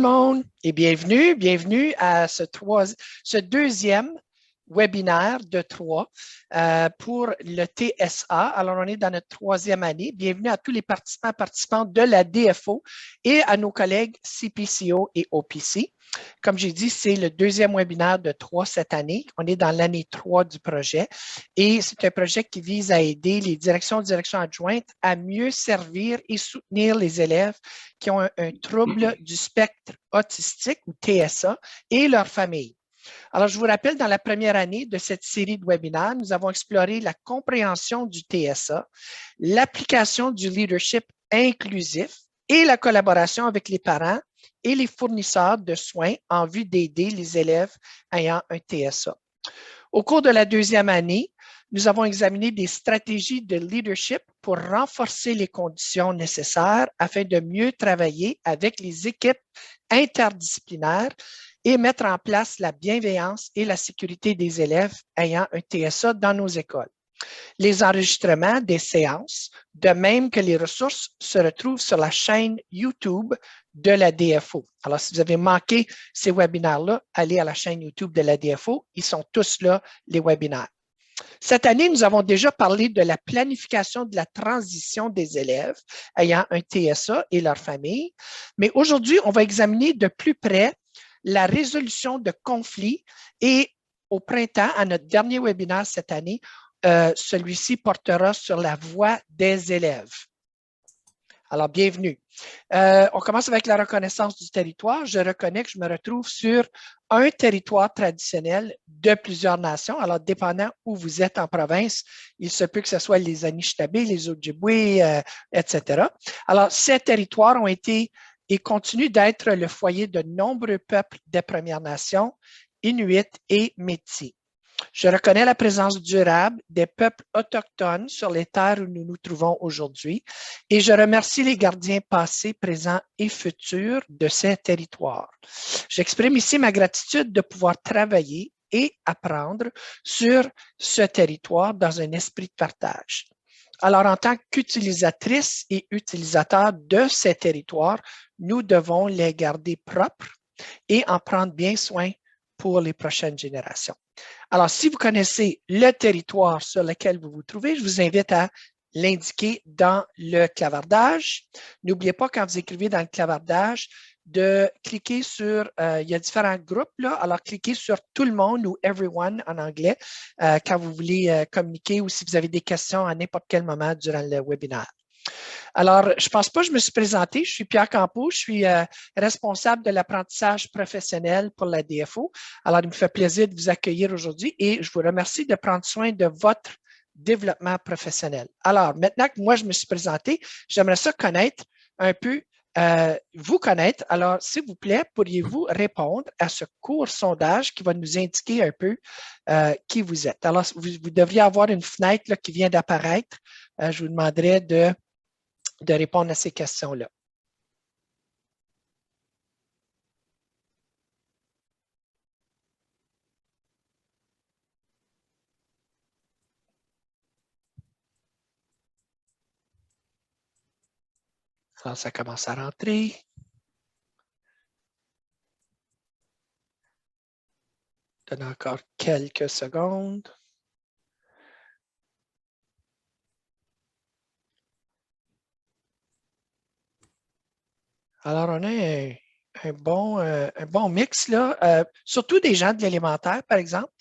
le monde et bienvenue à ce deuxième webinaire de 3 pour le TSA. Alors, on est dans notre 3e année. Bienvenue à tous les participants de la DFO et à nos collègues CPCO et OPC. Comme j'ai dit, c'est le 2e webinaire de 3 cette année. On est dans l'année 3 du projet et c'est un projet qui vise à aider les directions adjointes à mieux servir et soutenir les élèves qui ont un trouble du spectre autistique ou TSA et leurs familles. Alors, je vous rappelle, dans la première année de cette série de webinaires, nous avons exploré la compréhension du TSA, l'application du leadership inclusif et la collaboration avec les parents et les fournisseurs de soins en vue d'aider les élèves ayant un TSA. Au cours de la 2e année, nous avons examiné des stratégies de leadership pour renforcer les conditions nécessaires afin de mieux travailler avec les équipes interdisciplinaires et mettre en place la bienveillance et la sécurité des élèves ayant un TSA dans nos écoles. Les enregistrements des séances, de même que les ressources, se retrouvent sur la chaîne YouTube de la DFO. Alors, si vous avez manqué ces webinaires-là, allez à la chaîne YouTube de la DFO. Ils sont tous là, les webinaires. Cette année, nous avons déjà parlé de la planification de la transition des élèves ayant un TSA et leur famille. Mais aujourd'hui, on va examiner de plus près la résolution de conflits et au printemps, à notre dernier webinaire cette année, celui-ci portera sur la voix des élèves. Alors, bienvenue. On commence avec la reconnaissance du territoire. Je reconnais que je me retrouve sur un territoire traditionnel de plusieurs nations. Alors, dépendant où vous êtes en province, il se peut que ce soit les Anishinabés, les Ojibwés, etc. Alors, ces territoires ont été et continuent d'être le foyer de nombreux peuples des Premières Nations, Inuits et Métis. Je reconnais la présence durable des peuples autochtones sur les terres où nous nous trouvons aujourd'hui et je remercie les gardiens passés, présents et futurs de ces territoires. J'exprime ici ma gratitude de pouvoir travailler et apprendre sur ce territoire dans un esprit de partage. Alors, en tant qu'utilisatrices et utilisateurs de ces territoires, nous devons les garder propres et en prendre bien soin pour les prochaines générations. Alors, si vous connaissez le territoire sur lequel vous vous trouvez, je vous invite à l'indiquer dans le clavardage. N'oubliez pas, quand vous écrivez dans le clavardage, de cliquer sur, il y a différents groupes, là, alors cliquez sur tout le monde ou everyone en anglais quand vous voulez communiquer ou si vous avez des questions à n'importe quel moment durant le webinaire. Alors, je ne pense pas que je me suis présenté. Je suis Pierre Campeau, je suis responsable de l'apprentissage professionnel pour la DFO. Alors, il me fait plaisir de vous accueillir aujourd'hui et je vous remercie de prendre soin de votre développement professionnel. Alors, maintenant que moi, je me suis présenté, j'aimerais ça connaître un peu, vous connaître. Alors, s'il vous plaît, pourriez-vous répondre à ce court sondage qui va nous indiquer un peu qui vous êtes. Alors, vous devriez avoir une fenêtre là, qui vient d'apparaître. Je vous demanderai de répondre à ces questions-là. Alors, ça commence à rentrer. Donne encore quelques secondes. Alors, on a un bon mix, là, surtout des gens de l'élémentaire, par exemple.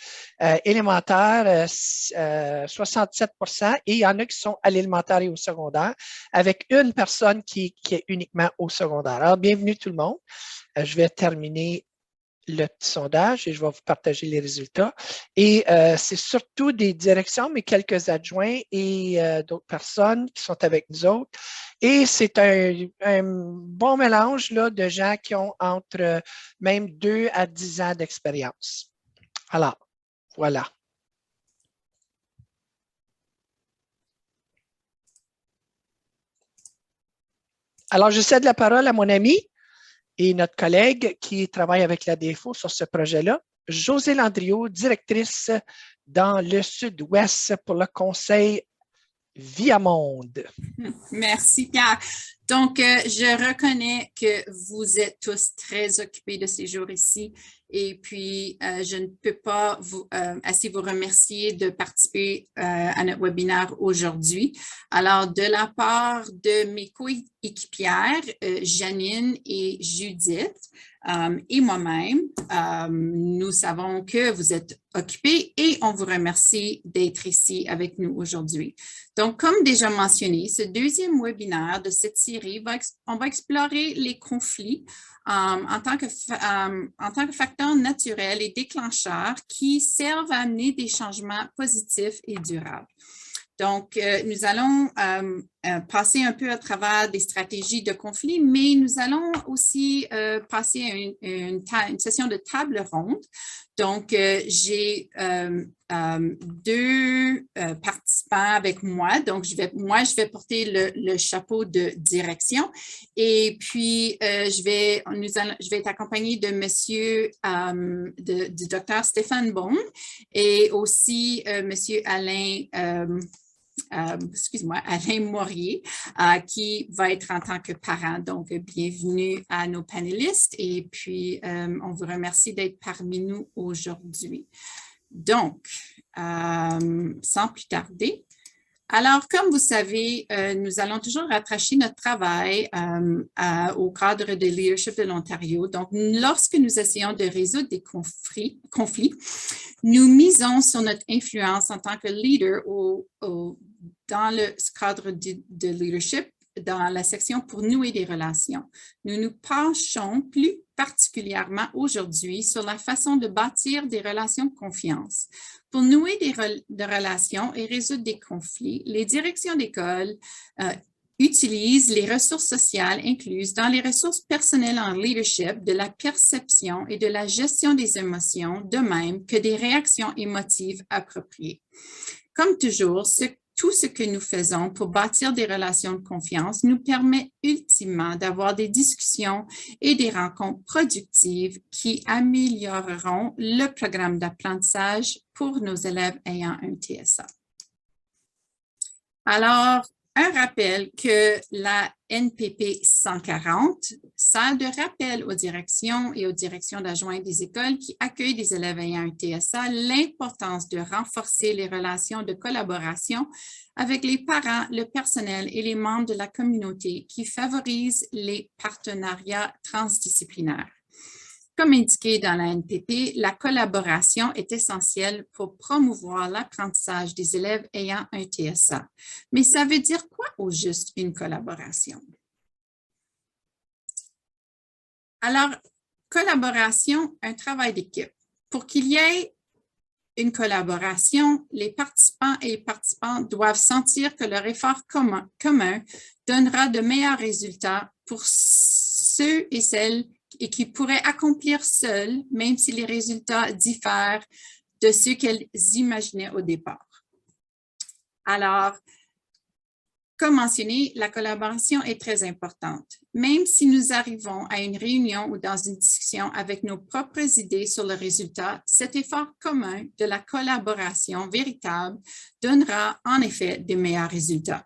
Élémentaire, 67%, et il y en a qui sont à l'élémentaire et au secondaire, avec une personne qui est uniquement au secondaire. Alors, bienvenue tout le monde. Je vais terminer le petit sondage et je vais vous partager les résultats. Et c'est surtout des directions, mais quelques adjoints et d'autres personnes qui sont avec nous autres. Et c'est un bon mélange là, de gens qui ont entre même 2 à 10 ans d'expérience. Alors, voilà. Alors, je cède la parole à mon ami et notre collègue qui travaille avec la DFO sur ce projet-là, Josée Landriot, directrice dans le Sud-Ouest pour le Conseil Viamonde. Merci, Pierre. Donc, je reconnais que vous êtes tous très occupés de ces jours ici et puis je ne peux pas assez vous remercier de participer à notre webinaire aujourd'hui. Alors, de la part de mes coéquipières, Janine et Judith, et moi-même, nous savons que vous êtes occupés et on vous remercie d'être ici avec nous aujourd'hui. Donc, comme déjà mentionné, ce deuxième webinaire de cette série, on va explorer les conflits en tant que facteurs naturels et déclencheurs qui servent à amener des changements positifs et durables. Donc, nous allons passer un peu à travers des stratégies de conflit, mais nous allons aussi passer à une session de table ronde. Donc, j'ai deux participants avec moi. Donc, je vais porter le chapeau de direction. Et puis, je vais être accompagnée de monsieur, du docteur Stéphane Bond et aussi monsieur Alain Alain Morier, qui va être en tant que parent. Donc, bienvenue à nos panélistes et puis on vous remercie d'être parmi nous aujourd'hui. Donc, sans plus tarder, alors, comme vous savez, nous allons toujours rattacher notre travail au cadre de Leadership de l'Ontario. Donc, lorsque nous essayons de résoudre des conflits, nous misons sur notre influence en tant que leader dans le cadre de leadership, dans la section pour nouer des relations. Nous nous penchons plus particulièrement aujourd'hui sur la façon de bâtir des relations de confiance. Pour nouer des relations et résoudre des conflits, les directions d'école utilisent les ressources sociales incluses dans les ressources personnelles en leadership, de la perception et de la gestion des émotions, de même que des réactions émotives appropriées. Comme toujours, tout ce que nous faisons pour bâtir des relations de confiance nous permet ultimement d'avoir des discussions et des rencontres productives qui amélioreront le programme d'apprentissage pour nos élèves ayant un TSA. Alors, un rappel que la NPP 140 sert de rappel aux directions et aux directions d'adjoints des écoles qui accueillent des élèves ayant un TSA l'importance de renforcer les relations de collaboration avec les parents, le personnel et les membres de la communauté qui favorisent les partenariats transdisciplinaires. Comme indiqué dans la NPP, la collaboration est essentielle pour promouvoir l'apprentissage des élèves ayant un TSA. Mais ça veut dire quoi au juste une collaboration? Alors, collaboration, un travail d'équipe. Pour qu'il y ait une collaboration, les participants et les participantes doivent sentir que leur effort commun donnera de meilleurs résultats pour ceux et celles qui pourraient accomplir seuls, même si les résultats diffèrent de ceux qu'elles imaginaient au départ. Alors, comme mentionné, la collaboration est très importante. Même si nous arrivons à une réunion ou dans une discussion avec nos propres idées sur le résultat, cet effort commun de la collaboration véritable donnera en effet de meilleurs résultats.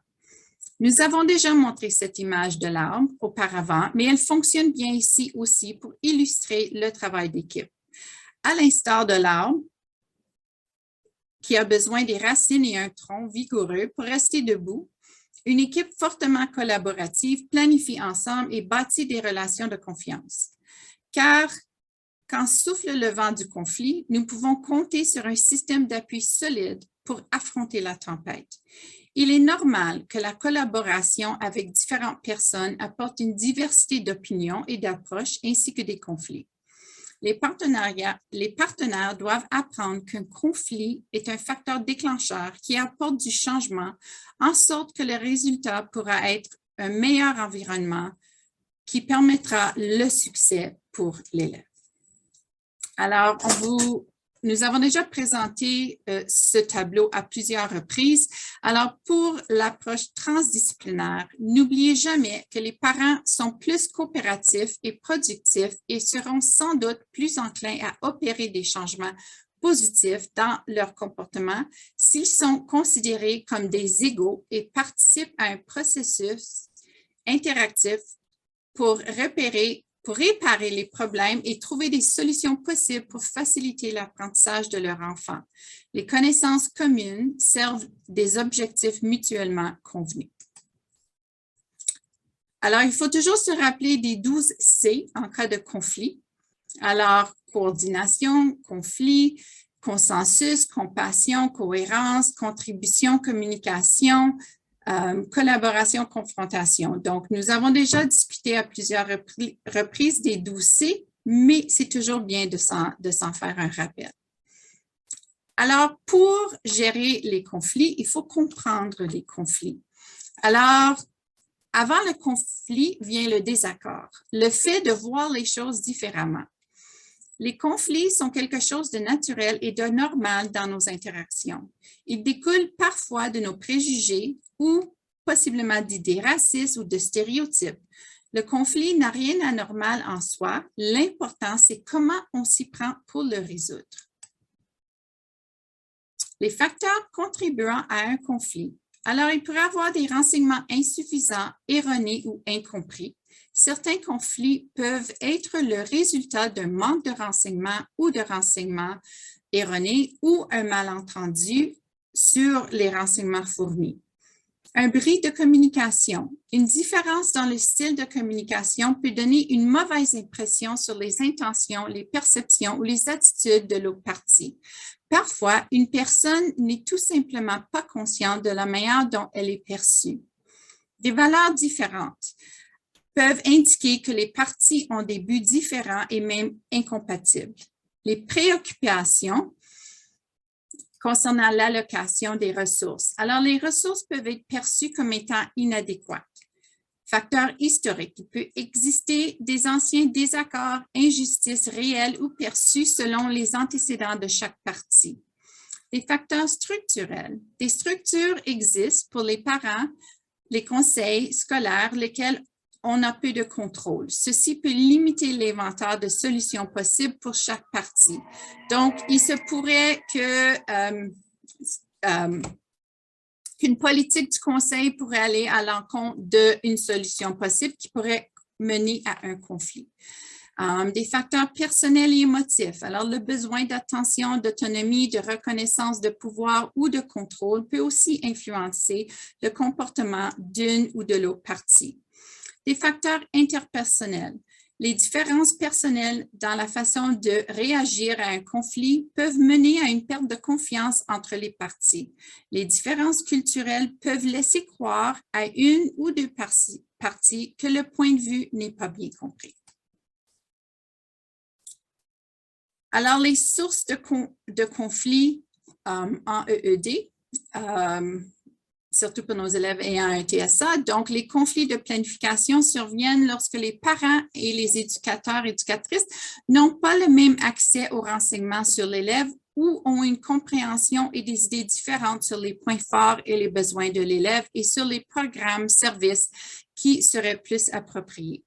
Nous avons déjà montré cette image de l'arbre auparavant, mais elle fonctionne bien ici aussi pour illustrer le travail d'équipe. À l'instar de l'arbre, qui a besoin des racines et un tronc vigoureux pour rester debout, une équipe fortement collaborative planifie ensemble et bâtit des relations de confiance. Car quand souffle le vent du conflit, nous pouvons compter sur un système d'appui solide pour affronter la tempête. Il est normal que la collaboration avec différentes personnes apporte une diversité d'opinions et d'approches ainsi que des conflits. Les partenaires doivent apprendre qu'un conflit est un facteur déclencheur qui apporte du changement en sorte que le résultat pourra être un meilleur environnement qui permettra le succès pour l'élève. Alors, nous avons déjà présenté ce tableau à plusieurs reprises. Alors, pour l'approche transdisciplinaire, n'oubliez jamais que les parents sont plus coopératifs et productifs et seront sans doute plus enclins à opérer des changements positifs dans leur comportement s'ils sont considérés comme des égaux et participent à un processus interactif pour réparer les problèmes et trouver des solutions possibles pour faciliter l'apprentissage de leur enfant. Les connaissances communes servent des objectifs mutuellement convenus. Alors, il faut toujours se rappeler des 12 C en cas de conflit. Alors, coordination, conflit, consensus, compassion, cohérence, contribution, communication, collaboration, confrontation. Donc, nous avons déjà discuté à plusieurs reprises des 12 C, mais c'est toujours bien de s'en faire un rappel. Alors, pour gérer les conflits, il faut comprendre les conflits. Alors, avant le conflit vient le désaccord, le fait de voir les choses différemment. Les conflits sont quelque chose de naturel et de normal dans nos interactions. Ils découlent parfois de nos préjugés ou possiblement d'idées racistes ou de stéréotypes. Le conflit n'a rien d'anormal en soi. L'important, c'est comment on s'y prend pour le résoudre. Les facteurs contribuant à un conflit. Alors, il pourrait y avoir des renseignements insuffisants, erronés ou incompris. Certains conflits peuvent être le résultat d'un manque de renseignements ou de renseignements erronés ou un malentendu sur les renseignements fournis. Un bris de communication. Une différence dans le style de communication peut donner une mauvaise impression sur les intentions, les perceptions ou les attitudes de l'autre partie. Parfois, une personne n'est tout simplement pas consciente de la manière dont elle est perçue. Des valeurs différentes peuvent indiquer que les parties ont des buts différents et même incompatibles. Les préoccupations concernant l'allocation des ressources. Alors, les ressources peuvent être perçues comme étant inadéquates. Facteur historique. Il peut exister des anciens désaccords, injustices réelles ou perçues selon les antécédents de chaque partie. Les facteurs structurels. Des structures existent pour les parents, les conseils scolaires, lesquels on a peu de contrôle. Ceci peut limiter l'inventaire de solutions possibles pour chaque partie. Donc, il se pourrait qu'une politique du conseil pourrait aller à l'encontre d'une solution possible qui pourrait mener à un conflit. Des facteurs personnels et émotifs. Alors, le besoin d'attention, d'autonomie, de reconnaissance de pouvoir ou de contrôle peut aussi influencer le comportement d'une ou de l'autre partie. Des facteurs interpersonnels. Les différences personnelles dans la façon de réagir à un conflit peuvent mener à une perte de confiance entre les parties. Les différences culturelles peuvent laisser croire à une ou deux parties que le point de vue n'est pas bien compris. Alors, les sources de conflits en EED, surtout pour nos élèves ayant un TSA. Donc, les conflits de planification surviennent lorsque les parents et les éducateurs et éducatrices n'ont pas le même accès aux renseignements sur l'élève ou ont une compréhension et des idées différentes sur les points forts et les besoins de l'élève et sur les programmes, services qui seraient plus appropriés.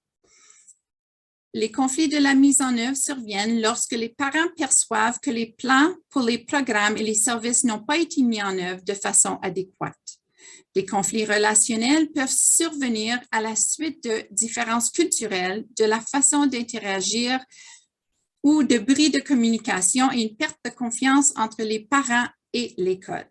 Les conflits de la mise en œuvre surviennent lorsque les parents perçoivent que les plans pour les programmes et les services n'ont pas été mis en œuvre de façon adéquate. Les conflits relationnels peuvent survenir à la suite de différences culturelles, de la façon d'interagir ou de bris de communication et une perte de confiance entre les parents et l'école.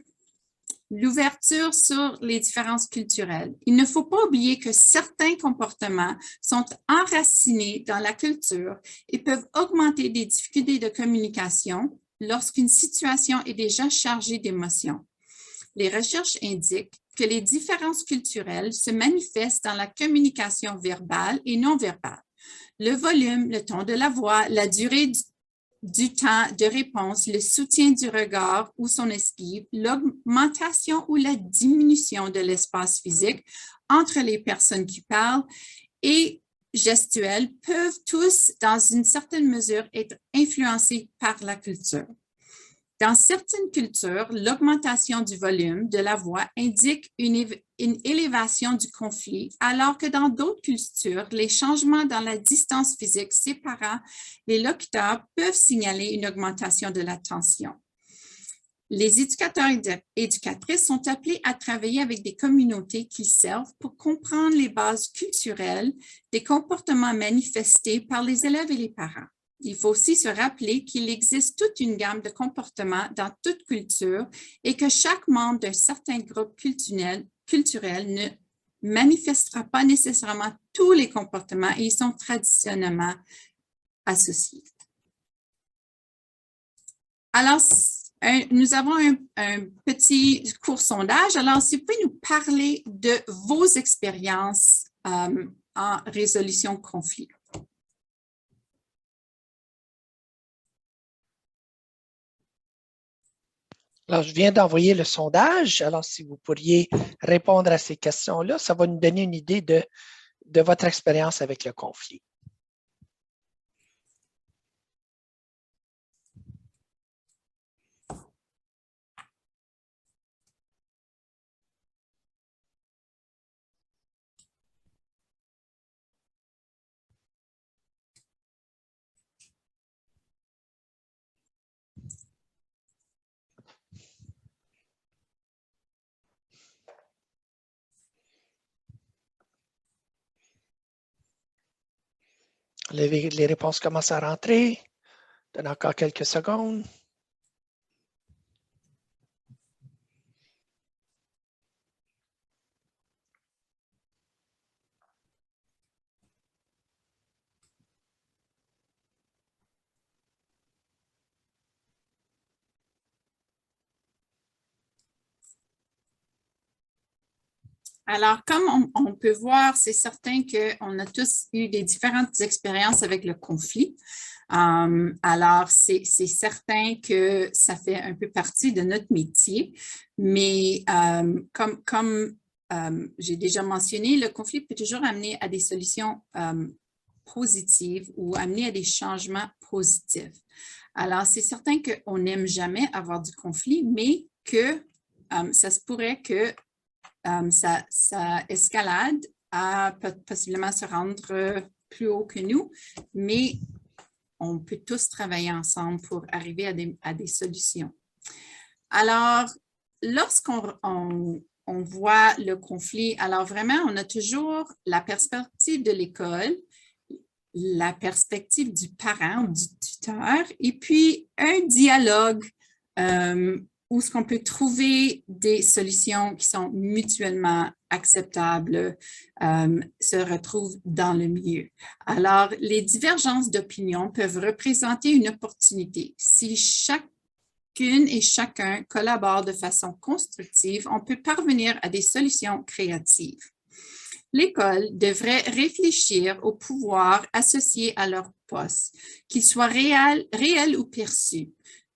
L'ouverture sur les différences culturelles. Il ne faut pas oublier que certains comportements sont enracinés dans la culture et peuvent augmenter des difficultés de communication lorsqu'une situation est déjà chargée d'émotions. Les recherches indiquent que les différences culturelles se manifestent dans la communication verbale et non verbale. Le volume, le ton de la voix, la durée du temps de réponse, le soutien du regard ou son esquive, l'augmentation ou la diminution de l'espace physique entre les personnes qui parlent et gestuels peuvent tous, dans une certaine mesure, être influencés par la culture. Dans certaines cultures, l'augmentation du volume de la voix indique une élévation du conflit, alors que dans d'autres cultures, les changements dans la distance physique séparant les locuteurs peuvent signaler une augmentation de la tension. Les éducateurs et éducatrices sont appelés à travailler avec des communautés qu'ils servent pour comprendre les bases culturelles des comportements manifestés par les élèves et les parents. Il faut aussi se rappeler qu'il existe toute une gamme de comportements dans toute culture et que chaque membre d'un certain groupe culturel ne manifestera pas nécessairement tous les comportements et ils sont traditionnellement associés. Alors, nous avons un petit court sondage. Alors, si vous pouvez nous parler de vos expériences en résolution de conflits. Alors, je viens d'envoyer le sondage. Alors, si vous pourriez répondre à ces questions-là, ça va nous donner une idée de votre expérience avec le conflit. Les réponses commencent à rentrer. Donne encore quelques secondes. Alors, comme on peut voir, c'est certain qu'on a tous eu des différentes expériences avec le conflit. Alors, c'est certain que ça fait un peu partie de notre métier, mais comme j'ai déjà mentionné, le conflit peut toujours amener à des solutions positives ou amener à des changements positifs. Alors, c'est certain qu'on n'aime jamais avoir du conflit, mais que ça se pourrait que ça escalade à possiblement se rendre plus haut que nous, mais on peut tous travailler ensemble pour arriver à des solutions. Alors, lorsqu'on voit le conflit, alors vraiment, on a toujours la perspective de l'école, la perspective du parent ou du tuteur, et puis un dialogue où est-ce qu'on peut trouver des solutions qui sont mutuellement acceptables, se retrouvent dans le milieu. Alors, les divergences d'opinion peuvent représenter une opportunité. Si chacune et chacun collabore de façon constructive, on peut parvenir à des solutions créatives. L'école devrait réfléchir au pouvoir associé à leur poste, qu'il soit réel ou perçu,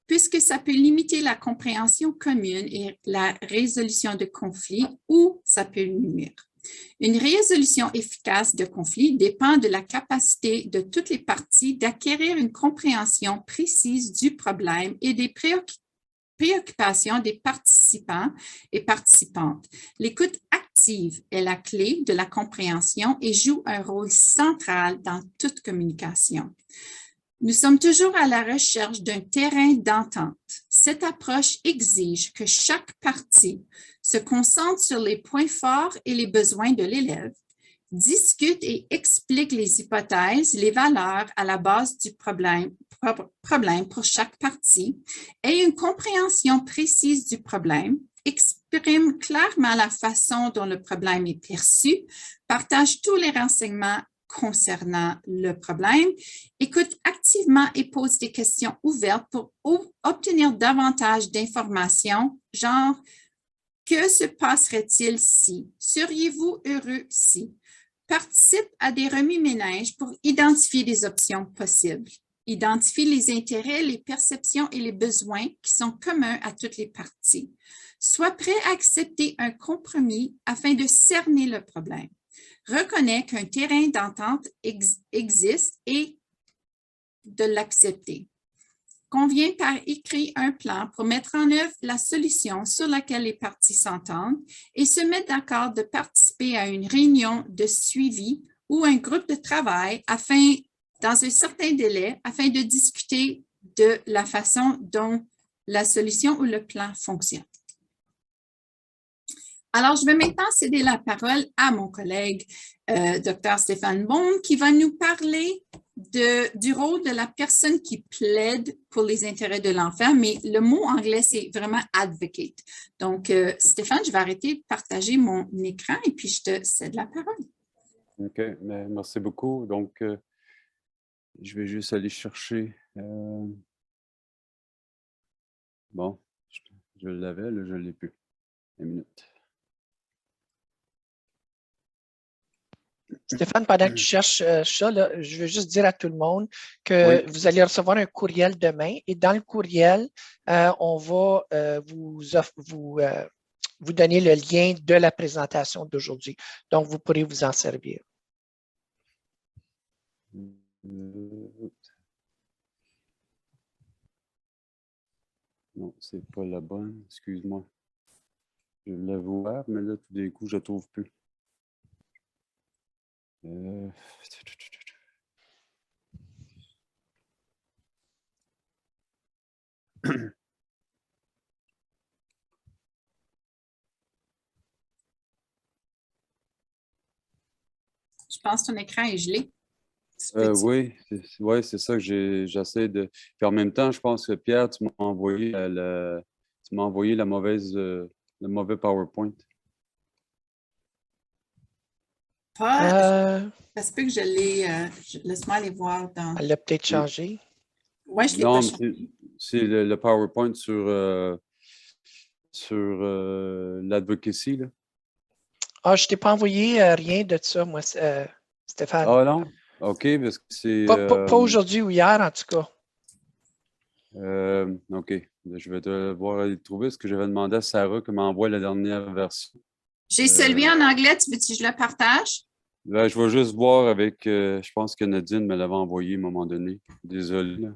puisque ça peut limiter la compréhension commune et la résolution de conflits ou ça peut nuire. Une résolution efficace de conflits dépend de la capacité de toutes les parties d'acquérir une compréhension précise du problème et des préoccupations des participants et participantes. L'écoute active est la clé de la compréhension et joue un rôle central dans toute communication. Nous sommes toujours à la recherche d'un terrain d'entente. Cette approche exige que chaque partie se concentre sur les points forts et les besoins de l'élève, discute et explique les hypothèses, les valeurs à la base du problème pour chaque partie, ait une compréhension précise du problème, exprime clairement la façon dont le problème est perçu, partage tous les renseignements concernant le problème, écoute activement et pose des questions ouvertes pour obtenir davantage d'informations, genre « Que se passerait-il si? Seriez-vous heureux si? » Participe à des remue-ménages pour identifier des options possibles. Identifie les intérêts, les perceptions et les besoins qui sont communs à toutes les parties. Sois prêt à accepter un compromis afin de cerner le problème. Reconnais qu'un terrain d'entente existe et de l'accepter. Conviens par écrit un plan pour mettre en œuvre la solution sur laquelle les parties s'entendent et se mettre d'accord de participer à une réunion de suivi ou un groupe de travail dans un certain délai afin de discuter de la façon dont la solution ou le plan fonctionne. Alors, je vais maintenant céder la parole à mon collègue, Dr. Stéphane Beaune, qui va nous parler du rôle de la personne qui plaide pour les intérêts de l'enfant, mais le mot anglais, c'est vraiment advocate. Donc, Stéphane, je vais arrêter de partager mon écran et puis je te cède la parole. OK, merci beaucoup. Donc, je vais juste aller chercher... Bon, je l'avais, là, je ne l'ai plus. Une minute. Stéphane, pendant que tu cherches ça, là, je veux juste dire à tout le monde que vous allez recevoir un courriel demain et dans le courriel, on va vous donner le lien de la présentation d'aujourd'hui. Donc, vous pourrez vous en servir. Non, c'est pas la bonne, excuse-moi. Je l'avais ouvert, mais là, tout d'un coup, je ne la trouve plus. Je pense que ton écran est gelé. Oui, c'est ça que j'essaie de... Puis en même temps, je pense que Pierre, tu m'as envoyé le mauvais PowerPoint. Ça se peut que je l'ai... laisse-moi aller voir dans... Elle l'a peut-être changé. Oui, je l'ai pas changé. Non, c'est le PowerPoint sur l'advocacy, là. Ah, je ne t'ai pas envoyé rien de ça, moi, Stéphane. Ah non? OK, parce que c'est... Pas aujourd'hui ou hier, en tout cas. OK. Je vais devoir aller le trouver parce que j'avais demandé à Sarah qu'elle m'envoie la dernière version. J'ai celui en anglais. Tu veux-tu que je le partage? Là, je vais juste voir avec... je pense que Nadine me l'avait envoyé à un moment donné. Désolé. Là.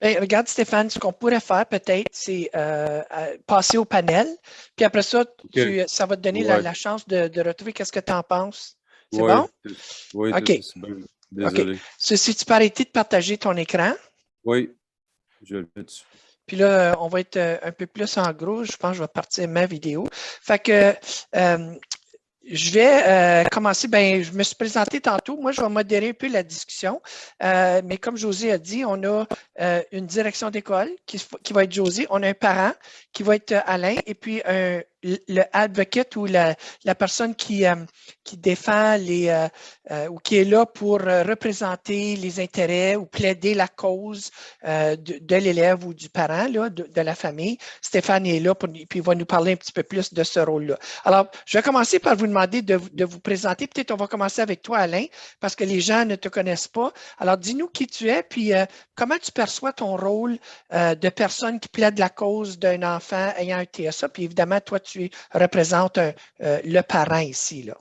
Bien, regarde, Stéphane, ce qu'on pourrait faire peut-être, c'est passer au panel. Puis après ça, ça va te donner la chance de retrouver qu'est-ce que tu en penses. C'est bon? Oui, OK. c'est bien. Désolé. OK. Ceci, tu peux arrêter de partager ton écran. Oui, je le mets dessus. Puis là, on va être un peu plus en gros. Je pense que je vais partir ma vidéo. Fait que je vais commencer. Bien, je me suis présenté tantôt. Moi, je vais modérer un peu la discussion. Mais comme José a dit, on a une direction d'école qui va être José. On a un parent qui va être Alain. Et puis, le advocate ou la personne qui défend ou qui est là pour représenter les intérêts ou plaider la cause de l'élève ou du parent, là, de la famille. Stéphane est là, puis il va nous parler un petit peu plus de ce rôle-là. Alors, je vais commencer par vous demander de vous présenter. Peut-être on va commencer avec toi, Alain, parce que les gens ne te connaissent pas. Alors, dis-nous qui tu es, puis comment tu perçois ton rôle de personne qui plaide la cause d'un enfant ayant un TSA, puis évidemment, toi, tu représentes le parent ici, là.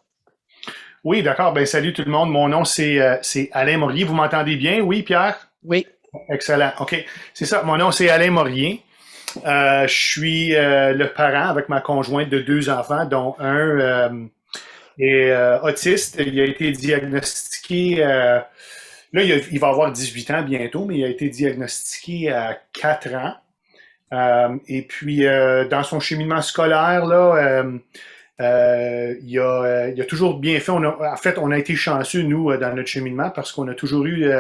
Oui, d'accord. Ben, salut tout le monde. Mon nom, c'est Alain Morier. Vous m'entendez bien? Oui, Pierre? Oui. Excellent. OK. C'est ça. Mon nom, c'est Alain Morier. Je suis le parent avec ma conjointe de 2 enfants, dont un est autiste. Il a été diagnostiqué... là, il va avoir 18 ans bientôt, mais il a été diagnostiqué à 4 ans. Et puis, dans son cheminement scolaire, là, il a toujours bien fait. En fait, on a été chanceux, nous, dans notre cheminement, parce qu'on a toujours eu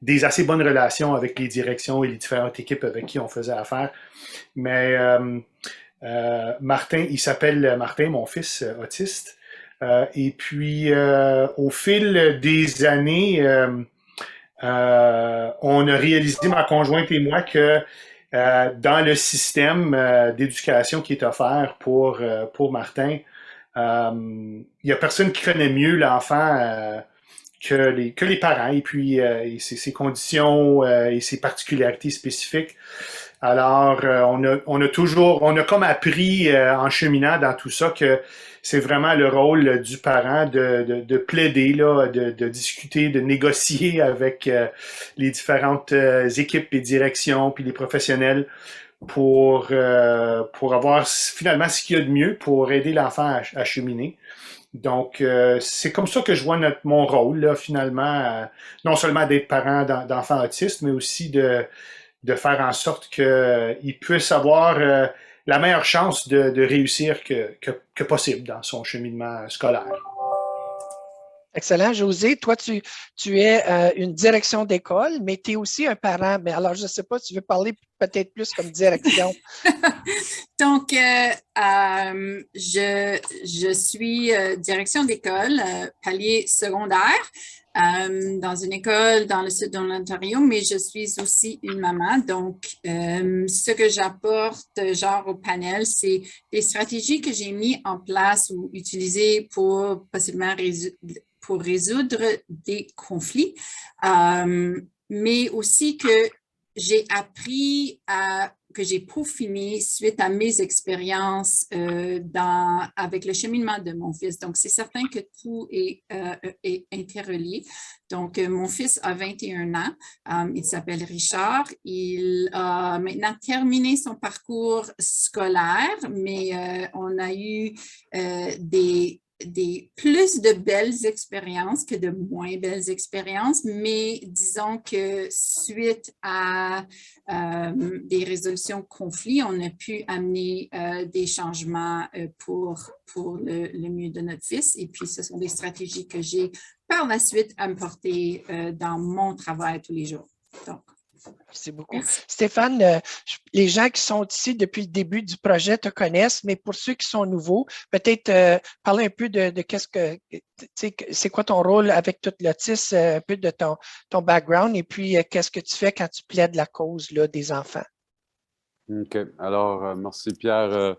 des assez bonnes relations avec les directions et les différentes équipes avec qui on faisait affaire. Mais Martin, il s'appelle Martin, mon fils autiste. Et puis, au fil des années, on a réalisé, ma conjointe et moi, que dans le système d'éducation qui est offert pour Martin, il n'y a personne qui connaît mieux l'enfant que les parents et puis et ses conditions et ses particularités spécifiques. Alors, on a comme appris en cheminant dans tout ça que c'est vraiment le rôle du parent de plaider, là, de discuter, de négocier avec les différentes équipes et directions, puis les professionnels pour avoir finalement ce qu'il y a de mieux pour aider l'enfant à cheminer. Donc, c'est comme ça que je vois mon rôle, là, finalement, non seulement d'être parent d'enfants autistes, mais aussi de faire en sorte qu'il puisse avoir la meilleure chance de réussir que possible dans son cheminement scolaire. Excellent. José, toi, tu es une direction d'école, mais tu es aussi un parent. Mais alors, je ne sais pas, tu veux parler peut-être plus comme direction. Donc, je suis direction d'école, palier secondaire, dans une école dans le sud de l'Ontario, mais je suis aussi une maman. Donc, ce que j'apporte, genre au panel, c'est des stratégies que j'ai mis en place ou utilisées pour possiblement résoudre des conflits, mais aussi que j'ai appris que j'ai peaufiné suite à mes expériences avec le cheminement de mon fils. Donc, c'est certain que tout est interrelié. Donc, mon fils a 21 ans. Il s'appelle Richard. Il a maintenant terminé son parcours scolaire, mais on a eu plus de belles expériences que de moins belles expériences, mais disons que suite à des résolutions de conflits, on a pu amener des changements pour le mieux de notre fils. Et puis, ce sont des stratégies que j'ai par la suite apportées dans mon travail tous les jours. Donc, merci beaucoup. Stéphane, les gens qui sont ici depuis le début du projet te connaissent, mais pour ceux qui sont nouveaux, peut-être parler un peu de qu'est-ce que, c'est quoi ton rôle avec tout l'autisme, un peu de ton background, et puis qu'est-ce que tu fais quand tu plaides la cause là, des enfants. OK. Alors, merci Pierre.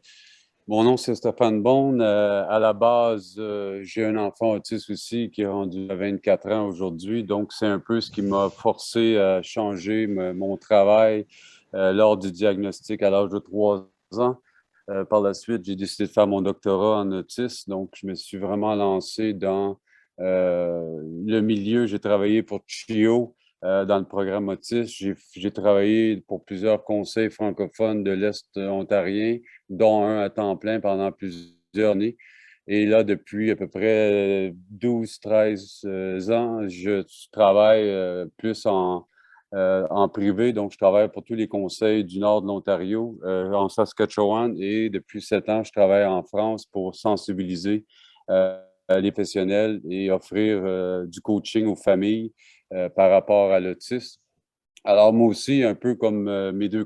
Mon nom, c'est Stéphane Beaune. À la base, j'ai un enfant autiste aussi qui est rendu à 24 ans aujourd'hui. Donc, c'est un peu ce qui m'a forcé à changer mon travail lors du diagnostic à l'âge de 3 ans. Par la suite, j'ai décidé de faire mon doctorat en autisme. Donc, je me suis vraiment lancé dans le milieu. J'ai travaillé pour CHIO dans le programme autisme. J'ai travaillé pour plusieurs conseils francophones de l'Est ontarien, dont un à temps plein pendant plusieurs années. Et là, depuis à peu près 12-13 ans, je travaille plus en privé. Donc, je travaille pour tous les conseils du nord de l'Ontario, en Saskatchewan. Et depuis 7 ans, je travaille en France pour sensibiliser les professionnels et offrir du coaching aux familles par rapport à l'autisme. Alors, moi aussi, un peu comme mes deux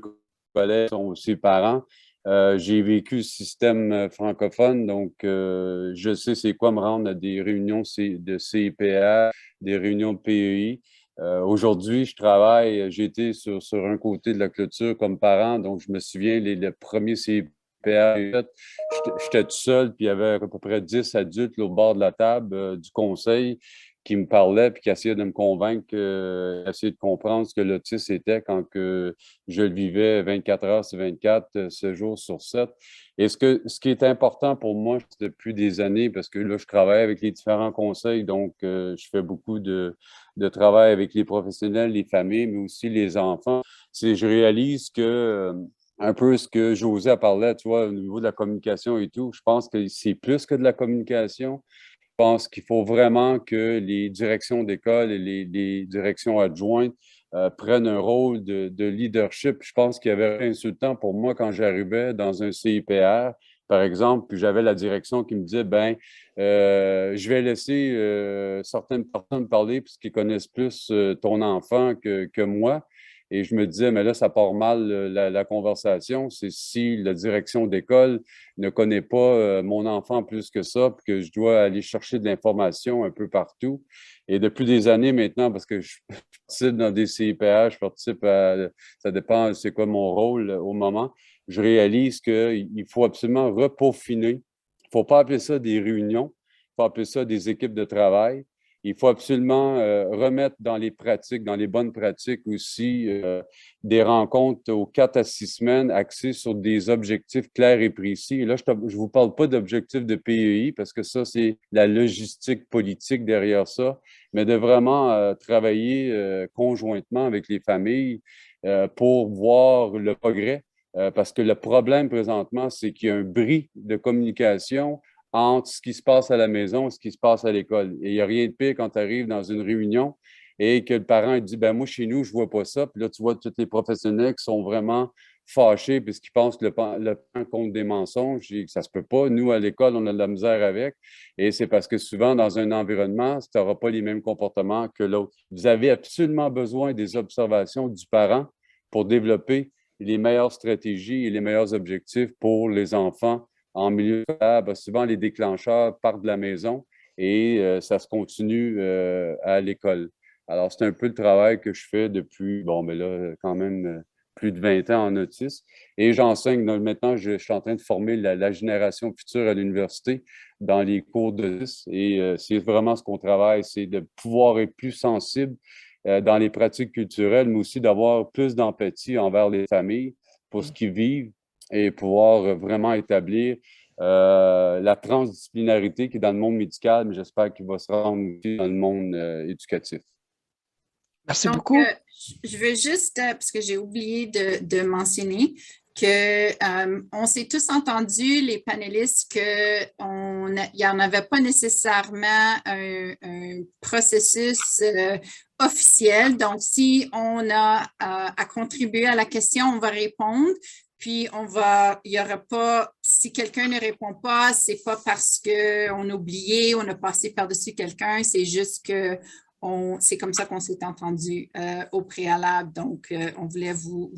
collègues sont aussi parents, j'ai vécu le système francophone, donc je sais c'est quoi me rendre à des réunions de CIPA, des réunions de PEI. Aujourd'hui, je travaille, j'ai été sur un côté de la clôture comme parent, donc je me souviens, le premier CIPA, j'étais tout seul, puis il y avait à peu près 10 adultes là, au bord de la table du conseil qui me parlaient puis qui essayaient de me convaincre, essayer de comprendre ce que l'autisme était quand que je le vivais 24 heures sur 24, 7 jours sur 7. Et ce qui est important pour moi depuis des années, parce que là, je travaille avec les différents conseils, donc je fais beaucoup de travail avec les professionnels, les familles, mais aussi les enfants, c'est je réalise que un peu ce que José a parlé, tu vois, au niveau de la communication et tout, je pense que c'est plus que de la communication. Je pense qu'il faut vraiment que les directions d'école et les directions adjointes prennent un rôle de leadership. Je pense qu'il y avait insultant pour moi quand j'arrivais dans un CIPR, par exemple, puis j'avais la direction qui me disait, ben, je vais laisser certaines personnes parler puisqu'ils connaissent plus ton enfant que moi. Et je me disais, mais là, ça part mal la conversation. C'est si la direction d'école ne connaît pas mon enfant plus que ça, puis que je dois aller chercher de l'information un peu partout. Et depuis des années maintenant, parce que je participe dans des CIPH, je participe à, ça dépend c'est quoi mon rôle au moment, je réalise qu'il faut absolument repeaufiner. Il ne faut pas appeler ça des réunions, il faut appeler ça des équipes de travail. Il faut absolument remettre dans les pratiques, dans les bonnes pratiques aussi, des rencontres aux 4 à 6 semaines axées sur des objectifs clairs et précis. Et là, je ne vous parle pas d'objectifs de PEI parce que ça, c'est la logistique politique derrière ça, mais de vraiment travailler conjointement avec les familles pour voir le progrès. Parce que le problème présentement, c'est qu'il y a un bris de communication entre ce qui se passe à la maison et ce qui se passe à l'école. Et il n'y a rien de pire quand tu arrives dans une réunion et que le parent dit, ben moi, chez nous, je ne vois pas ça. Puis là, tu vois tous les professionnels qui sont vraiment fâchés puisqu'ils pensent que le parent compte des mensonges. Je dis que ça ne se peut pas. Nous, à l'école, on a de la misère avec. Et c'est parce que souvent, dans un environnement, tu n'auras pas les mêmes comportements que l'autre. Vous avez absolument besoin des observations du parent pour développer les meilleures stratégies et les meilleurs objectifs pour les enfants en milieu scolaire. Souvent, les déclencheurs partent de la maison et ça se continue à l'école. Alors, c'est un peu le travail que je fais depuis, bon, mais là, quand même, plus de 20 ans en autisme. Et j'enseigne, maintenant, je suis en train de former la génération future à l'université dans les cours d'autisme. Et c'est vraiment ce qu'on travaille, c'est de pouvoir être plus sensible dans les pratiques culturelles, mais aussi d'avoir plus d'empathie envers les familles pour ce qu'ils vivent et pouvoir vraiment établir la transdisciplinarité qui est dans le monde médical, mais j'espère qu'il va se rendre aussi dans le monde éducatif. Merci Donc, beaucoup. je veux juste, parce que j'ai oublié de mentionner, qu'on s'est tous entendus, les panélistes, qu'il n'y en avait pas nécessairement un processus officiel. Donc, si on a à contribuer à la question, on va répondre. Puis, il n'y aura pas, si quelqu'un ne répond pas, ce n'est pas parce qu'on a oublié, on a passé par-dessus quelqu'un, c'est juste que c'est comme ça qu'on s'est entendu au préalable. Donc, on voulait vous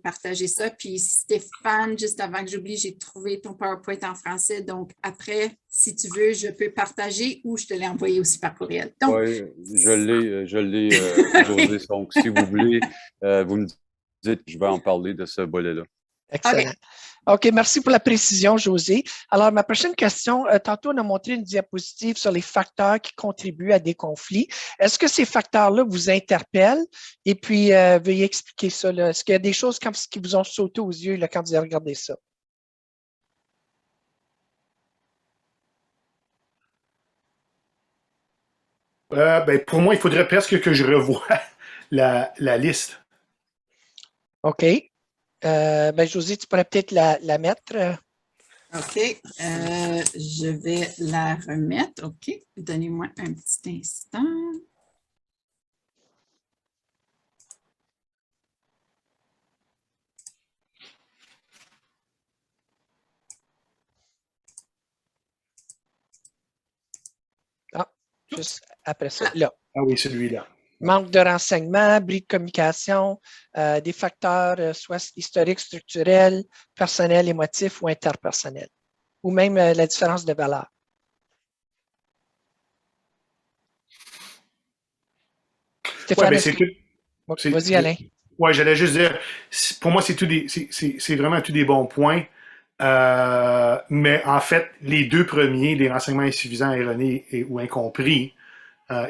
partager ça. Puis, Stéphane, juste avant que j'oublie, j'ai trouvé ton PowerPoint en français. Donc, après, si tu veux, je peux partager ou je te l'ai envoyé aussi par courriel. Oui, je l'ai, José. Donc, si vous voulez, vous me dites, je vais en parler de ce volet-là. Excellent. Okay. OK, merci pour la précision, José. Alors, ma prochaine question, tantôt, on a montré une diapositive sur les facteurs qui contribuent à des conflits. Est-ce que ces facteurs-là vous interpellent? Et puis, veuillez expliquer ça. Est-ce qu'il y a des choses qui vous ont sauté aux yeux là, quand vous avez regardé ça? Ben, pour moi, il faudrait presque que je revoie la liste. OK. Ben, José, tu pourrais peut-être la mettre. OK. Je vais la remettre. OK. Donnez-moi un petit instant. Ah, juste après ça, là. Ah oui, celui-là. Manque de renseignements, bris de communication, des facteurs soit historiques, structurels, personnels, émotifs ou interpersonnels, ou même la différence de valeur. Stéphane, ouais, ben, vas-y, Alain. Oui, j'allais juste dire, pour moi, c'est vraiment tous des bons points. Mais en fait, les deux premiers, les renseignements insuffisants, erronés ou incompris,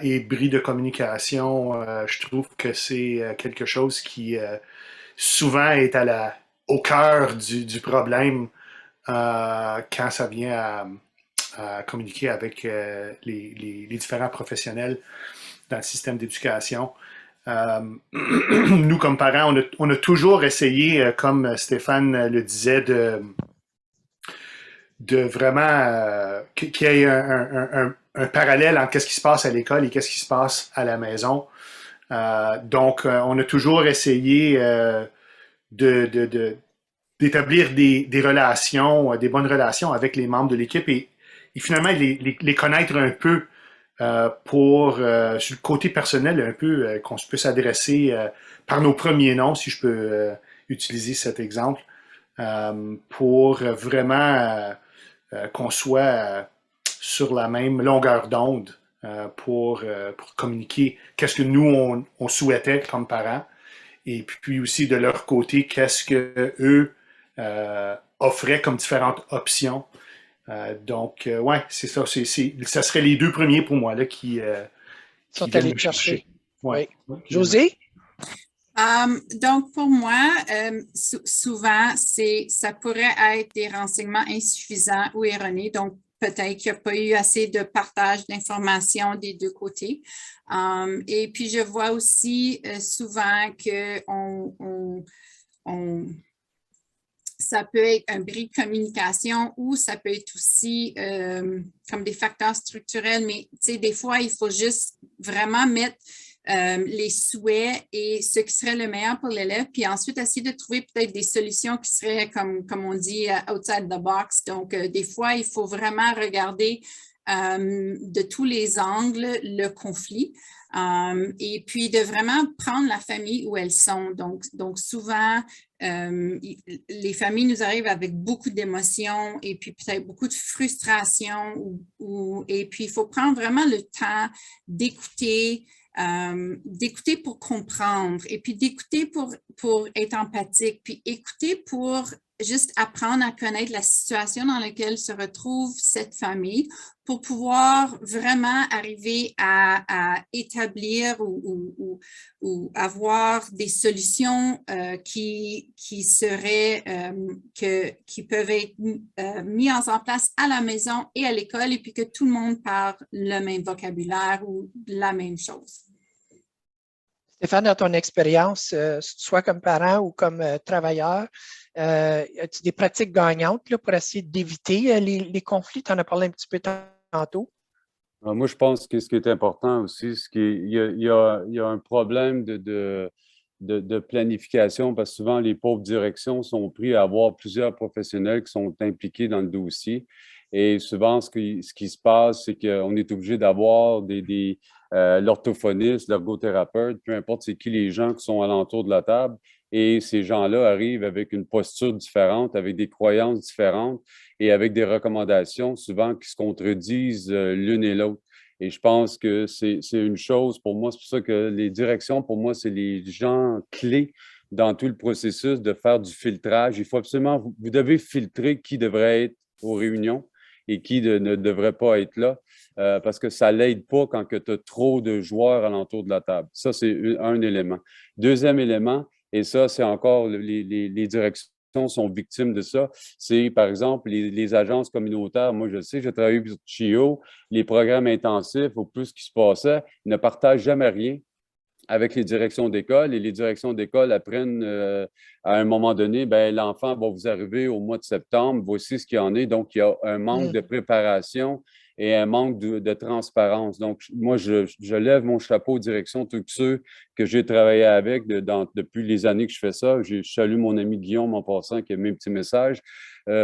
et bris de communication, je trouve que c'est quelque chose qui souvent est au cœur du problème quand ça vient à communiquer avec les différents professionnels dans le système d'éducation. Nous, comme parents, on a toujours essayé, comme Stéphane le disait, de vraiment qu'il y ait un parallèle entre qu'est-ce qui se passe à l'école et qu'est-ce qui se passe à la maison. Donc, on a toujours essayé d'établir des relations, des bonnes relations avec les membres de l'équipe et finalement les connaître un peu sur le côté personnel, un peu qu'on puisse s'adresser par nos premiers noms, si je peux utiliser cet exemple, pour vraiment qu'on soit sur la même longueur d'onde pour communiquer qu'est-ce que nous, on souhaitait comme parents, et puis aussi de leur côté, qu'est-ce qu'eux offraient comme différentes options. Donc, ouais, c'est ça. Ça serait les deux premiers pour moi là, qui sont allés chercher. Ouais. Oui. José? Donc, pour moi, souvent, ça pourrait être des renseignements insuffisants ou erronés. Donc, peut-être qu'il n'y a pas eu assez de partage d'informations des deux côtés. Et puis, je vois aussi souvent que ça peut être un bris de communication ou ça peut être aussi comme des facteurs structurels. Mais, tu sais, des fois, il faut juste vraiment mettre les souhaits et ce qui serait le meilleur pour l'élève, puis ensuite essayer de trouver peut-être des solutions qui seraient, comme on dit, outside the box. Donc, des fois, il faut vraiment regarder de tous les angles le conflit. Et puis de vraiment prendre la famille où elles sont. Donc souvent, les familles nous arrivent avec beaucoup d'émotions et puis peut-être beaucoup de frustration. Et puis, il faut prendre vraiment le temps d'écouter, d'écouter pour comprendre et puis d'écouter pour être empathique, puis écouter pour juste apprendre à connaître la situation dans laquelle se retrouve cette famille pour pouvoir vraiment arriver à établir ou avoir des solutions qui peuvent être mises en place à la maison et à l'école et puis que tout le monde parle le même vocabulaire ou la même chose. Stéphane, dans ton expérience, soit comme parent ou comme travailleur, as-tu des pratiques gagnantes là, pour essayer d'éviter les conflits? Tu en as parlé un petit peu tantôt. Moi, je pense que ce qui est important aussi, c'est qu'il y a un problème de planification parce que souvent, les pauvres directions sont pris à avoir plusieurs professionnels qui sont impliqués dans le dossier. Et souvent, ce qui se passe, c'est qu'on est obligé d'avoir l'orthophoniste, l'ergothérapeute, peu importe c'est qui les gens qui sont alentour de la table. Et ces gens-là arrivent avec une posture différente, avec des croyances différentes et avec des recommandations souvent qui se contredisent l'une et l'autre. Et je pense que c'est une chose pour moi, c'est pour ça que les directions, pour moi, c'est les gens clés dans tout le processus de faire du filtrage. Il faut absolument, vous devez filtrer qui devrait être aux réunions et qui ne devrait pas être là, parce que ça ne l'aide pas quand tu as trop de joueurs alentour de la table. Ça, c'est un élément. Deuxième élément, et ça, c'est encore les directions sont victimes de ça, c'est par exemple les agences communautaires. Moi, je sais, j'ai travaillé pour CHIO, les programmes intensifs, au plus ce qui se passait, ils ne partagent jamais rien avec les directions d'école et les directions d'école apprennent à un moment donné, ben l'enfant va vous arriver au mois de septembre, voici ce qu'il y en est. Donc, il y a un manque de préparation et un manque de transparence. Donc, moi, je lève mon chapeau aux directions, tous ceux que j'ai travaillé avec depuis les années que je fais ça. Je salue mon ami Guillaume en passant qui a mis un petit message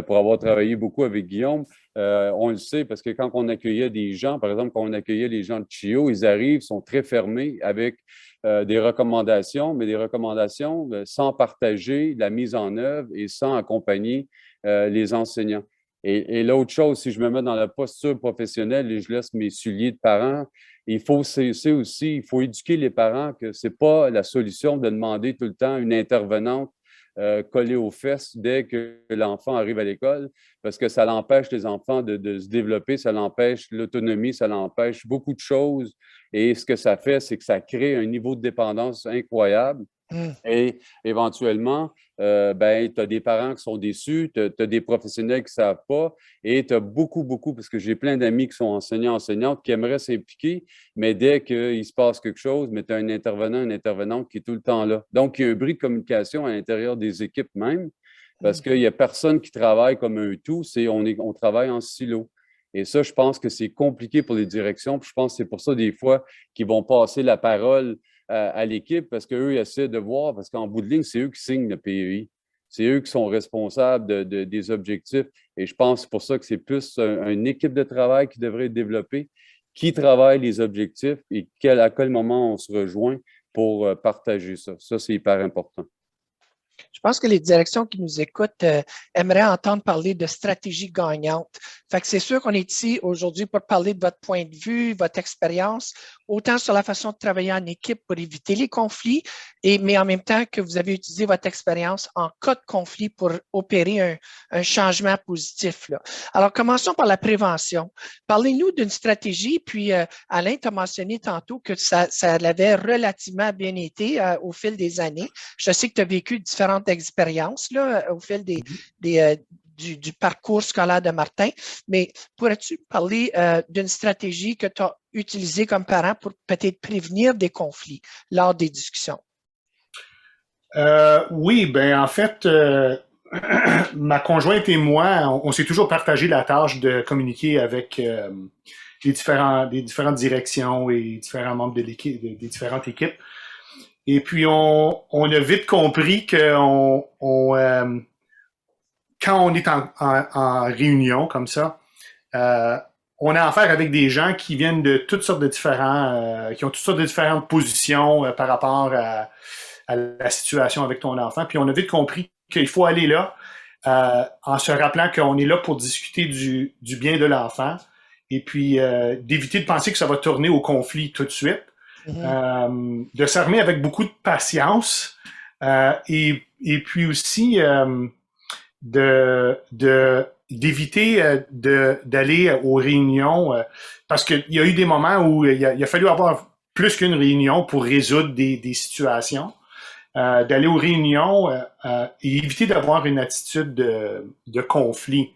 pour avoir travaillé beaucoup avec Guillaume. On le sait parce que quand on accueillait des gens, par exemple, quand on accueillait les gens de CHIO, ils arrivent, sont très fermés avec des recommandations, mais des recommandations sans partager la mise en œuvre et sans accompagner les enseignants. Et l'autre chose, si je me mets dans la posture professionnelle et je laisse mes souliers de parents, il faut éduquer les parents que ce n'est pas la solution de demander tout le temps une intervenante collée aux fesses dès que l'enfant arrive à l'école, parce que ça l'empêche les enfants de se développer, ça l'empêche l'autonomie, ça l'empêche beaucoup de choses. Et ce que ça fait, c'est que ça crée un niveau de dépendance incroyable. Et éventuellement, tu as des parents qui sont déçus, tu as des professionnels qui ne savent pas, et tu as beaucoup, parce que j'ai plein d'amis qui sont enseignantes, qui aimeraient s'impliquer, mais dès qu'il se passe quelque chose, mais tu as un intervenant, une intervenante qui est tout le temps là. Donc, il y a un bris de communication à l'intérieur des équipes même, parce qu'il n'y a personne qui travaille comme un tout, on travaille en silo. Et ça, je pense que c'est compliqué pour les directions, puis je pense que c'est pour ça, des fois, qu'ils vont passer la parole à l'équipe parce qu'eux, ils essaient de voir, parce qu'en bout de ligne, c'est eux qui signent le PEI. C'est eux qui sont responsables des objectifs. Et je pense pour ça que c'est plus une équipe de travail qui devrait être développée, qui travaille les objectifs et à quel moment on se rejoint pour partager ça. Ça, c'est hyper important. Je pense que les directions qui nous écoutent aimeraient entendre parler de stratégie gagnante. Fait que c'est sûr qu'on est ici aujourd'hui pour parler de votre point de vue, votre expérience, autant sur la façon de travailler en équipe pour éviter les conflits, mais en même temps que vous avez utilisé votre expérience en cas de conflit pour opérer un changement positif, là. Alors, commençons par la prévention. Parlez-nous d'une stratégie, puis Alain t'a mentionné tantôt que ça l'avait relativement bien été au fil des années. Je sais que tu as vécu différentes expériences là, au fil du parcours scolaire de Martin, mais pourrais-tu parler d'une stratégie que tu as utilisée comme parent pour peut-être prévenir des conflits lors des discussions? Oui, ben en fait, ma conjointe et moi, on s'est toujours partagé la tâche de communiquer avec des différentes directions et différents membres de l'équipe, des différentes équipes. Et puis, on a vite compris que quand on est en réunion comme ça, on a affaire avec des gens qui viennent de toutes sortes de qui ont toutes sortes de différentes positions par rapport à la situation avec ton enfant. Puis on a vite compris qu'il faut aller là en se rappelant qu'on est là pour discuter du bien de l'enfant et puis d'éviter de penser que ça va tourner au conflit tout de suite. De s'armer avec beaucoup de patience et puis aussi d'éviter d'aller aux réunions parce qu'il y a eu des moments où il a fallu avoir plus qu'une réunion pour résoudre des situations. D'aller aux réunions et éviter d'avoir une attitude de conflit.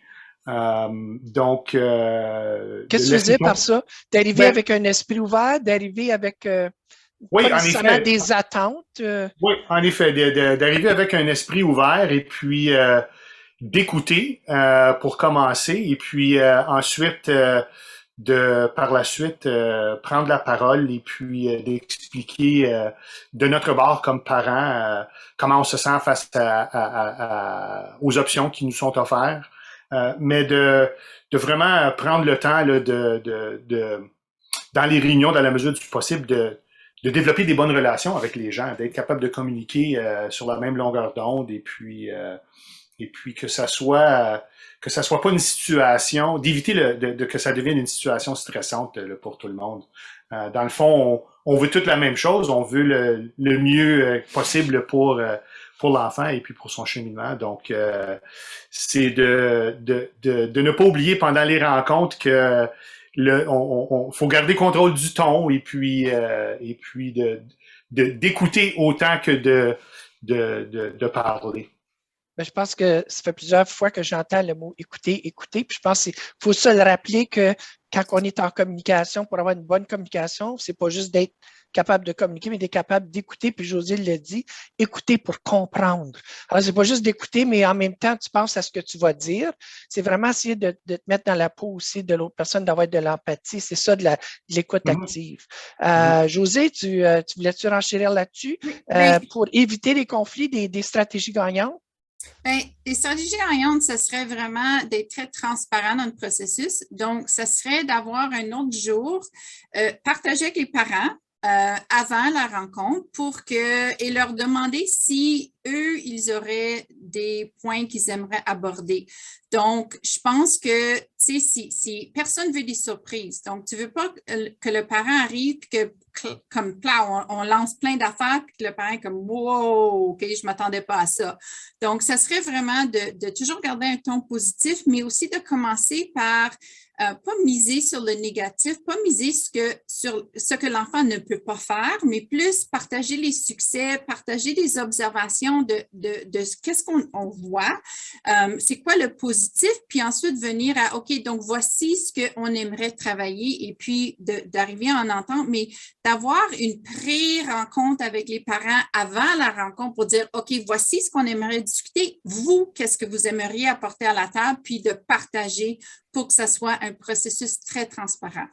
Donc, qu'est-ce que tu veux dire par ça? D'arriver avec un esprit ouvert, d'arriver avec oui, pas nécessairement des attentes? Oui, en effet, d'arriver avec un esprit ouvert et puis d'écouter pour commencer et puis ensuite par la suite prendre la parole et puis d'expliquer de notre bord comme parents comment on se sent face aux options qui nous sont offertes, mais de vraiment prendre le temps là, dans les réunions, dans la mesure du possible, de développer des bonnes relations avec les gens, d'être capable de communiquer sur la même longueur d'onde et puis que ça soit pas une situation, d'éviter que ça devienne une situation stressante là, pour tout le monde. Dans le fond, on veut toute la même chose, on veut le mieux possible pour l'enfant et puis pour son cheminement. Donc, c'est de ne pas oublier pendant les rencontres que faut garder contrôle du ton et puis d'écouter autant que de parler. Ben, je pense que ça fait plusieurs fois que j'entends le mot écouter, écouter. Puis je pense qu'il faut se le rappeler que quand on est en communication, pour avoir une bonne communication, c'est pas juste d'être capable de communiquer, mais d'être capable d'écouter. Puis José l'a dit, écouter pour comprendre. Alors, c'est pas juste d'écouter, mais en même temps, tu penses à ce que tu vas dire. C'est vraiment essayer de te mettre dans la peau aussi de l'autre personne, d'avoir de l'empathie. C'est ça de l'écoute active. José, tu voulais-tu renchérir là-dessus pour éviter les conflits, des stratégies gagnantes? Bien, les stratégies gagnantes, ce serait vraiment d'être très transparent dans le processus. Donc, ce serait d'avoir un autre jour, partager avec les parents avant la rencontre et leur demander si eux, ils auraient des points qu'ils aimeraient aborder. Donc, je pense que, tu sais, si personne veut des surprises, donc tu veux pas que le parent arrive et que, comme plat, on lance plein d'affaires puis que le parent est comme « wow, OK, je m'attendais pas à ça ». Donc, ça serait vraiment de toujours garder un ton positif, mais aussi de commencer par pas miser sur le négatif, pas miser sur ce que l'enfant ne peut pas faire, mais plus partager les succès, partager des observations de qu'est-ce qu'on voit, c'est quoi le positif, puis ensuite venir à, OK, donc voici ce qu'on aimerait travailler et puis d'arriver à en entendre, mais d'avoir une pré-rencontre avec les parents avant la rencontre pour dire, OK, voici ce qu'on aimerait discuter, vous, qu'est-ce que vous aimeriez apporter à la table, puis de partager pour que ça soit un processus très transparent.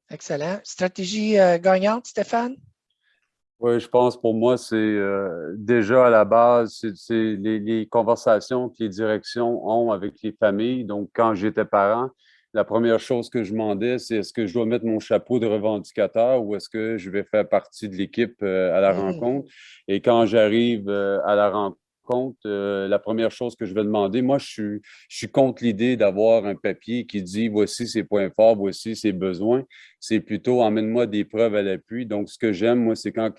Excellent. Stratégie gagnante, Stéphane? Oui, je pense pour moi, c'est déjà à la base, c'est les conversations que les directions ont avec les familles. Donc, quand j'étais parent, la première chose que je demandais, c'est est-ce que je dois mettre mon chapeau de revendicateur ou est-ce que je vais faire partie de l'équipe à la rencontre? Et quand j'arrive à la rencontre, la première chose que je vais demander, moi, je suis contre l'idée d'avoir un papier qui dit voici ses points forts, voici ses besoins. C'est plutôt emmène-moi des preuves à l'appui. Donc, ce que j'aime, moi, c'est quand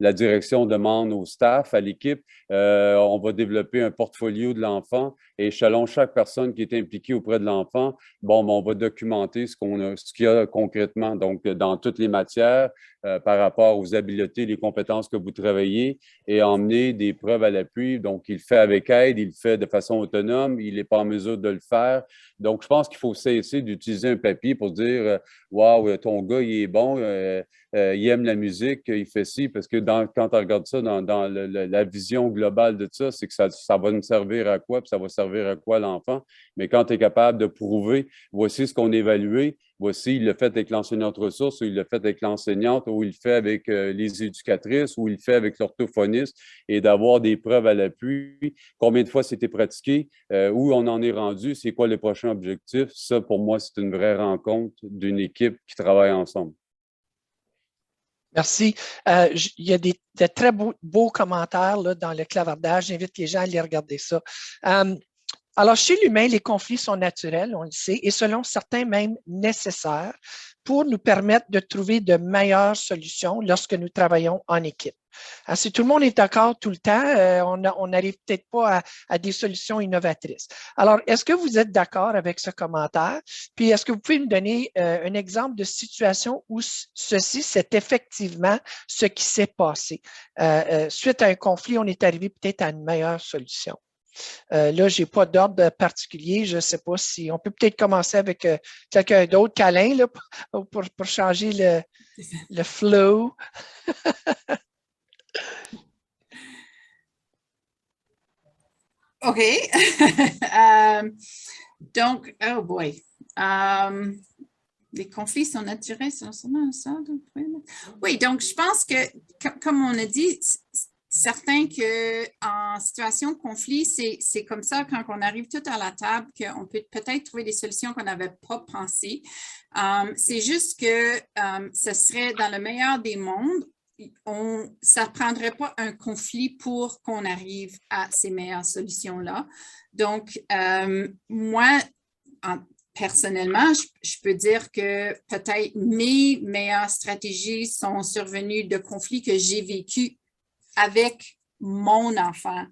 la direction demande au staff, à l'équipe, on va développer un portfolio de l'enfant et selon chaque personne qui est impliquée auprès de l'enfant, bon, on va documenter ce qu'il y a concrètement. Donc, dans toutes les matières, par rapport aux habiletés, les compétences que vous travaillez et emmener des preuves à l'appui. Donc, il le fait avec aide, il le fait de façon autonome, il n'est pas en mesure de le faire. Donc, je pense qu'il faut cesser d'utiliser un papier pour dire wow, ton gars, il est bon, il aime la musique, il fait ci, parce que quand on regarde ça dans la vision globale de ça, c'est que ça va nous servir à quoi, puis ça va servir à quoi l'enfant. Mais quand tu es capable de prouver, voici ce qu'on a évalué, voici, il l'a fait avec l'enseignante ressource, ou il l'a fait avec l'enseignante, ou il le fait avec les éducatrices, ou il le fait avec l'orthophoniste, et d'avoir des preuves à l'appui. Combien de fois c'était pratiqué, où on en est rendu, c'est quoi le prochain objectif. Ça, pour moi, c'est une vraie rencontre d'une équipe qui travaille ensemble. Merci. Il y a de très beaux commentaires là, dans le clavardage. J'invite les gens à aller regarder ça. Alors, chez l'humain, les conflits sont naturels, on le sait, et selon certains même nécessaires pour nous permettre de trouver de meilleures solutions lorsque nous travaillons en équipe. Alors, si tout le monde est d'accord tout le temps, on n'arrive peut-être pas à des solutions innovatrices. Alors, est-ce que vous êtes d'accord avec ce commentaire? Puis, est-ce que vous pouvez me donner un exemple de situation où ceci, c'est effectivement ce qui s'est passé? Suite à un conflit, on est arrivé peut-être à une meilleure solution. Là, je n'ai pas d'ordre particulier. Je ne sais pas si on peut peut-être commencer avec quelqu'un d'autre qu'Alain là, pour changer le flow. OK. Donc, oh boy. Les conflits sont naturels, c'est seulement ça. Oui, donc je pense que, comme on a dit, certain qu'en situation de conflit, c'est comme ça quand on arrive tout à la table qu'on peut peut-être trouver des solutions qu'on n'avait pas pensées. C'est juste que ce serait dans le meilleur des mondes, ça ne prendrait pas un conflit pour qu'on arrive à ces meilleures solutions-là. Donc, moi, personnellement, je peux dire que peut-être mes meilleures stratégies sont survenues de conflits que j'ai vécus avec mon enfant.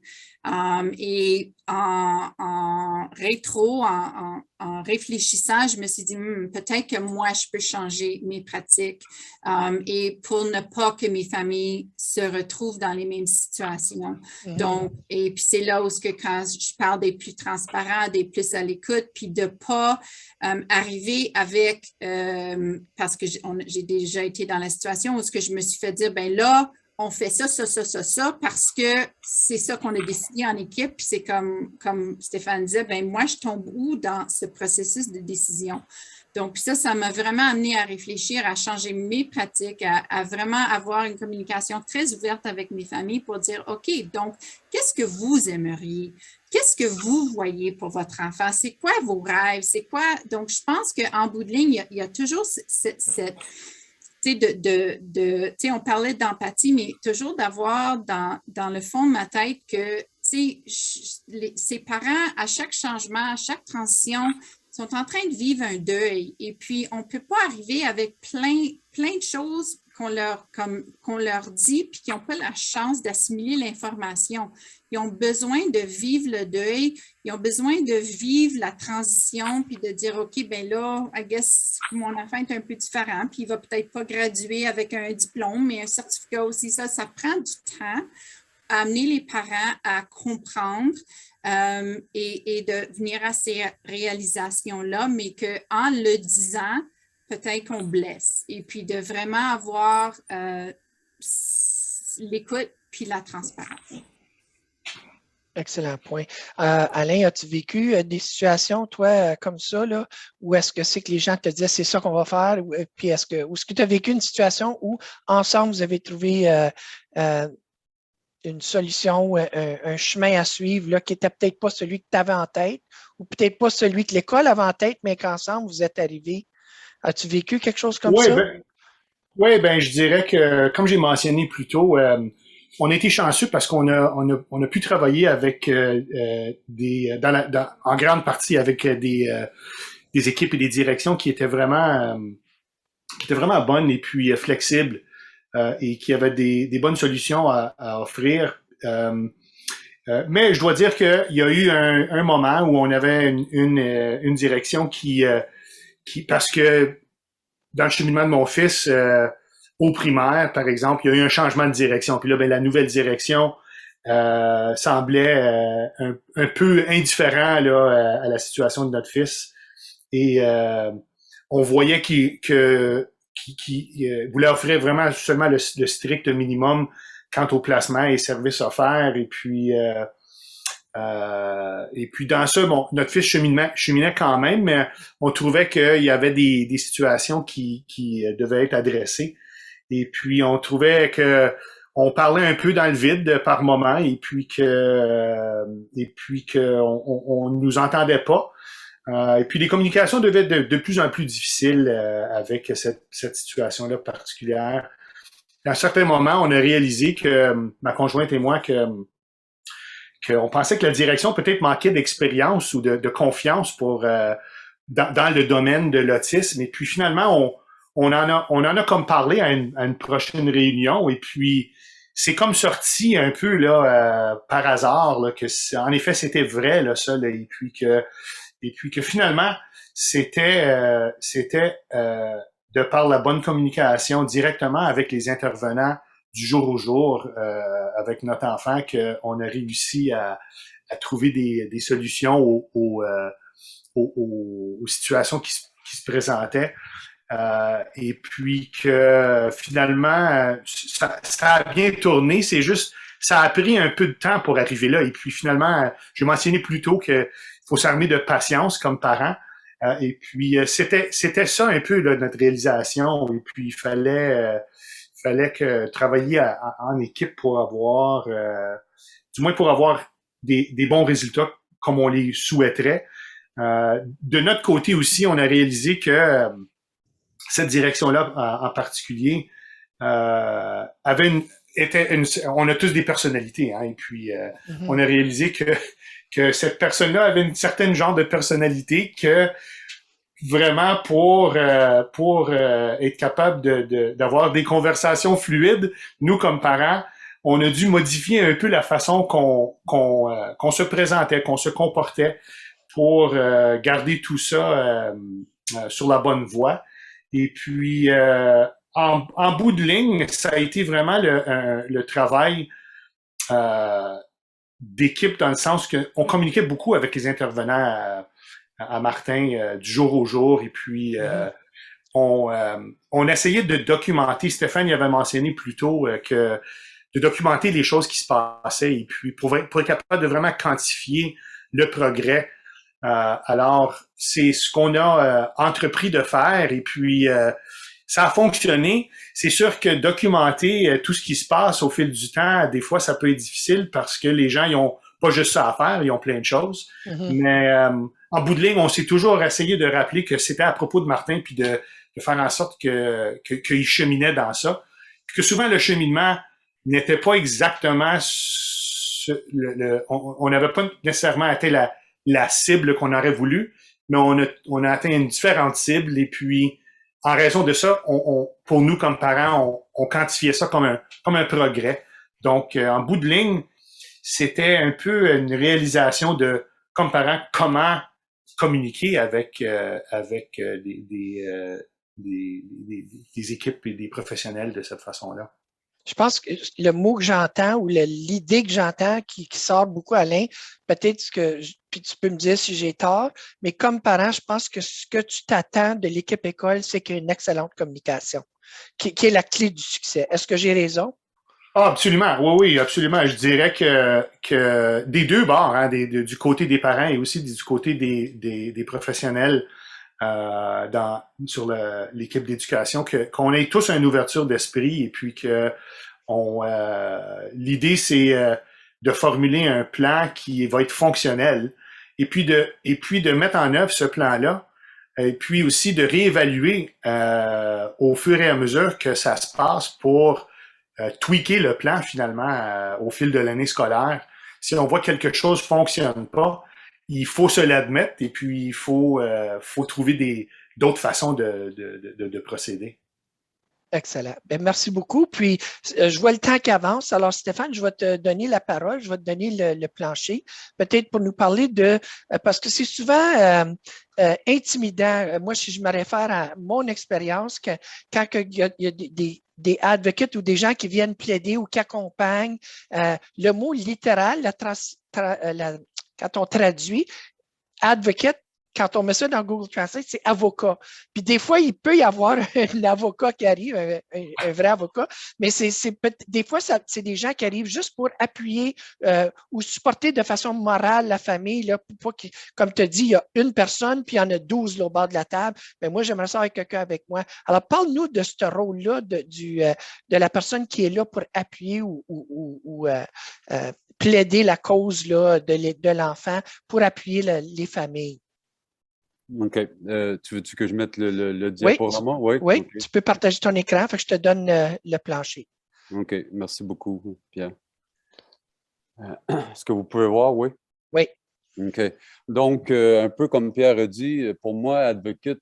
Et en rétro, en réfléchissant, je me suis dit, peut-être que moi, je peux changer mes pratiques et pour ne pas que mes familles se retrouvent dans les mêmes situations. Donc, et puis c'est là où quand je parle des plus transparents, des plus à l'écoute, puis de ne pas arriver avec, parce que j'ai déjà été dans la situation où je me suis fait dire, ben là, on fait ça, parce que c'est ça qu'on a décidé en équipe. Puis c'est comme Stéphane disait, ben moi, je tombe où dans ce processus de décision? Donc, ça m'a vraiment amené à réfléchir, à changer mes pratiques, à vraiment avoir une communication très ouverte avec mes familles pour dire, OK, donc, qu'est-ce que vous aimeriez? Qu'est-ce que vous voyez pour votre enfant? C'est quoi vos rêves? C'est quoi? Donc, je pense qu'en bout de ligne, il y a toujours cette on parlait d'empathie, mais toujours d'avoir dans le fond de ma tête que ces parents, à chaque changement, à chaque transition, sont en train de vivre un deuil. Et puis, on ne peut pas arriver avec plein de choses qu'on leur dit, puis qui n'ont pas la chance d'assimiler l'information. Ils ont besoin de vivre le deuil, ils ont besoin de vivre la transition, puis de dire, OK, ben là, I guess mon enfant est un peu différent, puis il ne va peut-être pas graduer avec un diplôme, mais un certificat aussi, ça prend du temps à amener les parents à comprendre et de venir à ces réalisations-là, mais qu'en le disant, peut-être qu'on blesse. Et puis de vraiment avoir l'écoute puis la transparence. Excellent point. Alain, as-tu vécu des situations, toi, comme ça, là, où est-ce que c'est que les gens te disaient c'est ça qu'on va faire? Puis est-ce que tu as vécu une situation où, ensemble, vous avez trouvé une solution, un chemin à suivre là, qui n'était peut-être pas celui que tu avais en tête, ou peut-être pas celui que l'école avait en tête, mais qu'ensemble, vous êtes arrivés? As-tu vécu quelque chose comme ça? Oui, ben, je dirais que, comme j'ai mentionné plus tôt, on a été chanceux parce qu'on a pu travailler avec en grande partie avec des équipes et des directions qui étaient vraiment bonnes et puis flexibles et qui avaient des bonnes solutions à offrir. Mais je dois dire qu'il y a eu un moment où on avait une direction qui parce que dans le cheminement de mon fils, au primaire, par exemple, il y a eu un changement de direction. Puis là, ben, la nouvelle direction semblait un peu indifférent là, à la situation de notre fils. Et on voyait que qui voulait offrir vraiment seulement le strict minimum quant au placement et services offerts. Et puis dans ça, bon, notre fils cheminait quand même, mais on trouvait qu'il y avait des situations qui devaient être adressées. Et puis on trouvait que on parlait un peu dans le vide par moment, et puis que on nous entendait pas. Et puis les communications devaient être de plus en plus difficiles avec cette situation-là particulière. À un certain moment, on a réalisé que ma conjointe et moi qu'on pensait que la direction peut-être manquait d'expérience ou de confiance pour dans le domaine de l'autisme. Et puis finalement, on en a comme parlé à une prochaine réunion. Et puis c'est comme sorti un peu là par hasard là, que en effet c'était vrai là ça là, et puis que finalement c'était de par la bonne communication directement avec les intervenants du jour au jour avec notre enfant qu'on a réussi à trouver des solutions aux situations qui se présentaient. Et puis que finalement, ça a bien tourné, c'est juste, ça a pris un peu de temps pour arriver là. Et puis finalement, j'ai mentionné plus tôt qu'il faut s'armer de patience comme parent. Et puis c'était ça un peu là, notre réalisation. Et puis il fallait que travailler en équipe pour avoir, du moins pour avoir des bons résultats comme on les souhaiterait. De notre côté aussi, on a réalisé que cette direction-là en particulier avait on a tous des personnalités, hein, et puis on a réalisé que cette personne-là avait une certaine genre de personnalité que vraiment pour être capable d'avoir des conversations fluides, nous comme parents, on a dû modifier un peu la façon qu'on se présentait, qu'on se comportait pour garder tout ça sur la bonne voie. Et puis, en bout de ligne, ça a été vraiment le travail d'équipe dans le sens qu'on communiquait beaucoup avec les intervenants à Martin du jour au jour. Et puis, on essayait de documenter, Stéphane y avait mentionné plus tôt que de documenter les choses qui se passaient et puis pour être capable de vraiment quantifier le progrès. Alors, c'est ce qu'on a entrepris de faire et puis ça a fonctionné. C'est sûr que documenter tout ce qui se passe au fil du temps, des fois, ça peut être difficile parce que les gens, ils ont pas juste ça à faire, ils ont plein de choses. Mais en bout de ligne, on s'est toujours essayé de rappeler que c'était à propos de Martin puis de faire en sorte qu'il cheminait dans ça. Puis que souvent, le cheminement n'était pas exactement on n'avait pas nécessairement atteint la cible qu'on aurait voulu, mais on a atteint différentes cibles et puis en raison de ça, pour nous comme parents, on quantifiait ça comme un progrès. Donc, en bout de ligne, c'était un peu une réalisation de, comme parents, comment communiquer avec des équipes et des professionnels de cette façon-là. Je pense que le mot que j'entends ou l'idée que j'entends qui sort beaucoup, Alain, peut-être puis tu peux me dire si j'ai tort, mais comme parent, je pense que ce que tu t'attends de l'équipe école, c'est qu'il y ait une excellente communication, qui est la clé du succès. Est-ce que j'ai raison? Ah, absolument. Oui, absolument. Je dirais que des deux bords, hein, du côté des parents et aussi du côté des professionnels sur l'équipe d'éducation, qu'on ait tous une ouverture d'esprit et puis que l'idée, c'est de formuler un plan qui va être fonctionnel et puis de mettre en œuvre ce plan-là et puis aussi de réévaluer au fur et à mesure que ça se passe pour tweaker le plan finalement au fil de l'année scolaire. Si on voit que quelque chose ne fonctionne pas, il faut se l'admettre et puis il faut trouver d'autres façons de procéder. Excellent. Bien, merci beaucoup. Puis, je vois le temps qui avance. Alors, Stéphane, je vais te donner la parole, je vais te donner le plancher, peut-être pour nous parler parce que c'est souvent intimidant. Moi, si je me réfère à mon expérience, quand il y a des advocates ou des gens qui viennent plaider ou qui accompagnent, le mot littéral, quand on traduit, advocate, quand on met ça dans Google Translate, c'est avocat. Puis des fois, il peut y avoir un avocat qui arrive, un vrai avocat, mais des fois, c'est des gens qui arrivent juste pour appuyer ou supporter de façon morale la famille, là, pour pas comme tu as dit, il y a une personne, puis il y en a 12 là, au bord de la table. Mais moi, j'aimerais ça avec quelqu'un avec moi. Alors, parle-nous de ce rôle-là de la personne qui est là pour appuyer ou plaider la cause là, de l'enfant pour appuyer les familles. OK. Tu veux-tu que je mette le Oui, diaporama? Oui. oui, OK. tu peux partager ton écran, fait que je te donne le plancher. OK. Merci beaucoup, Pierre. Est-ce que vous pouvez voir? Oui. Oui. OK. Donc, un peu comme Pierre a dit, pour moi, advocate,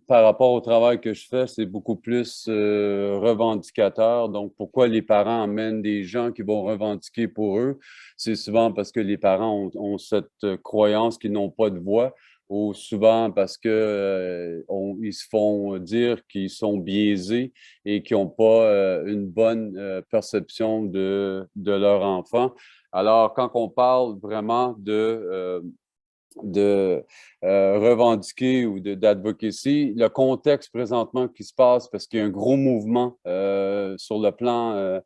par rapport au travail que je fais, c'est beaucoup plus revendicateur. Donc, pourquoi les parents amènent des gens qui vont revendiquer pour eux? C'est souvent parce que les parents ont cette croyance qu'ils n'ont pas de voix, ou souvent parce que ils se font dire qu'ils sont biaisés et qu'ils n'ont pas une bonne perception de leur enfant. Alors, quand on parle vraiment de revendiquer ou d'advocacy, le contexte présentement qui se passe, parce qu'il y a un gros mouvement sur le plan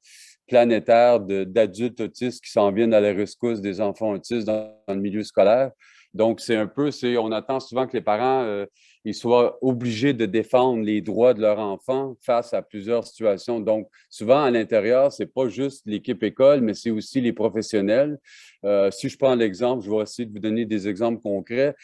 planétaire d'adultes autistes qui s'en viennent à la rescousse des enfants autistes dans le milieu scolaire. Donc, on attend souvent que les parents ils soient obligés de défendre les droits de leur enfant face à plusieurs situations. Donc, souvent à l'intérieur, c'est pas juste l'équipe école, mais c'est aussi les professionnels. Si je prends l'exemple, je vais essayer de vous donner des exemples concrets.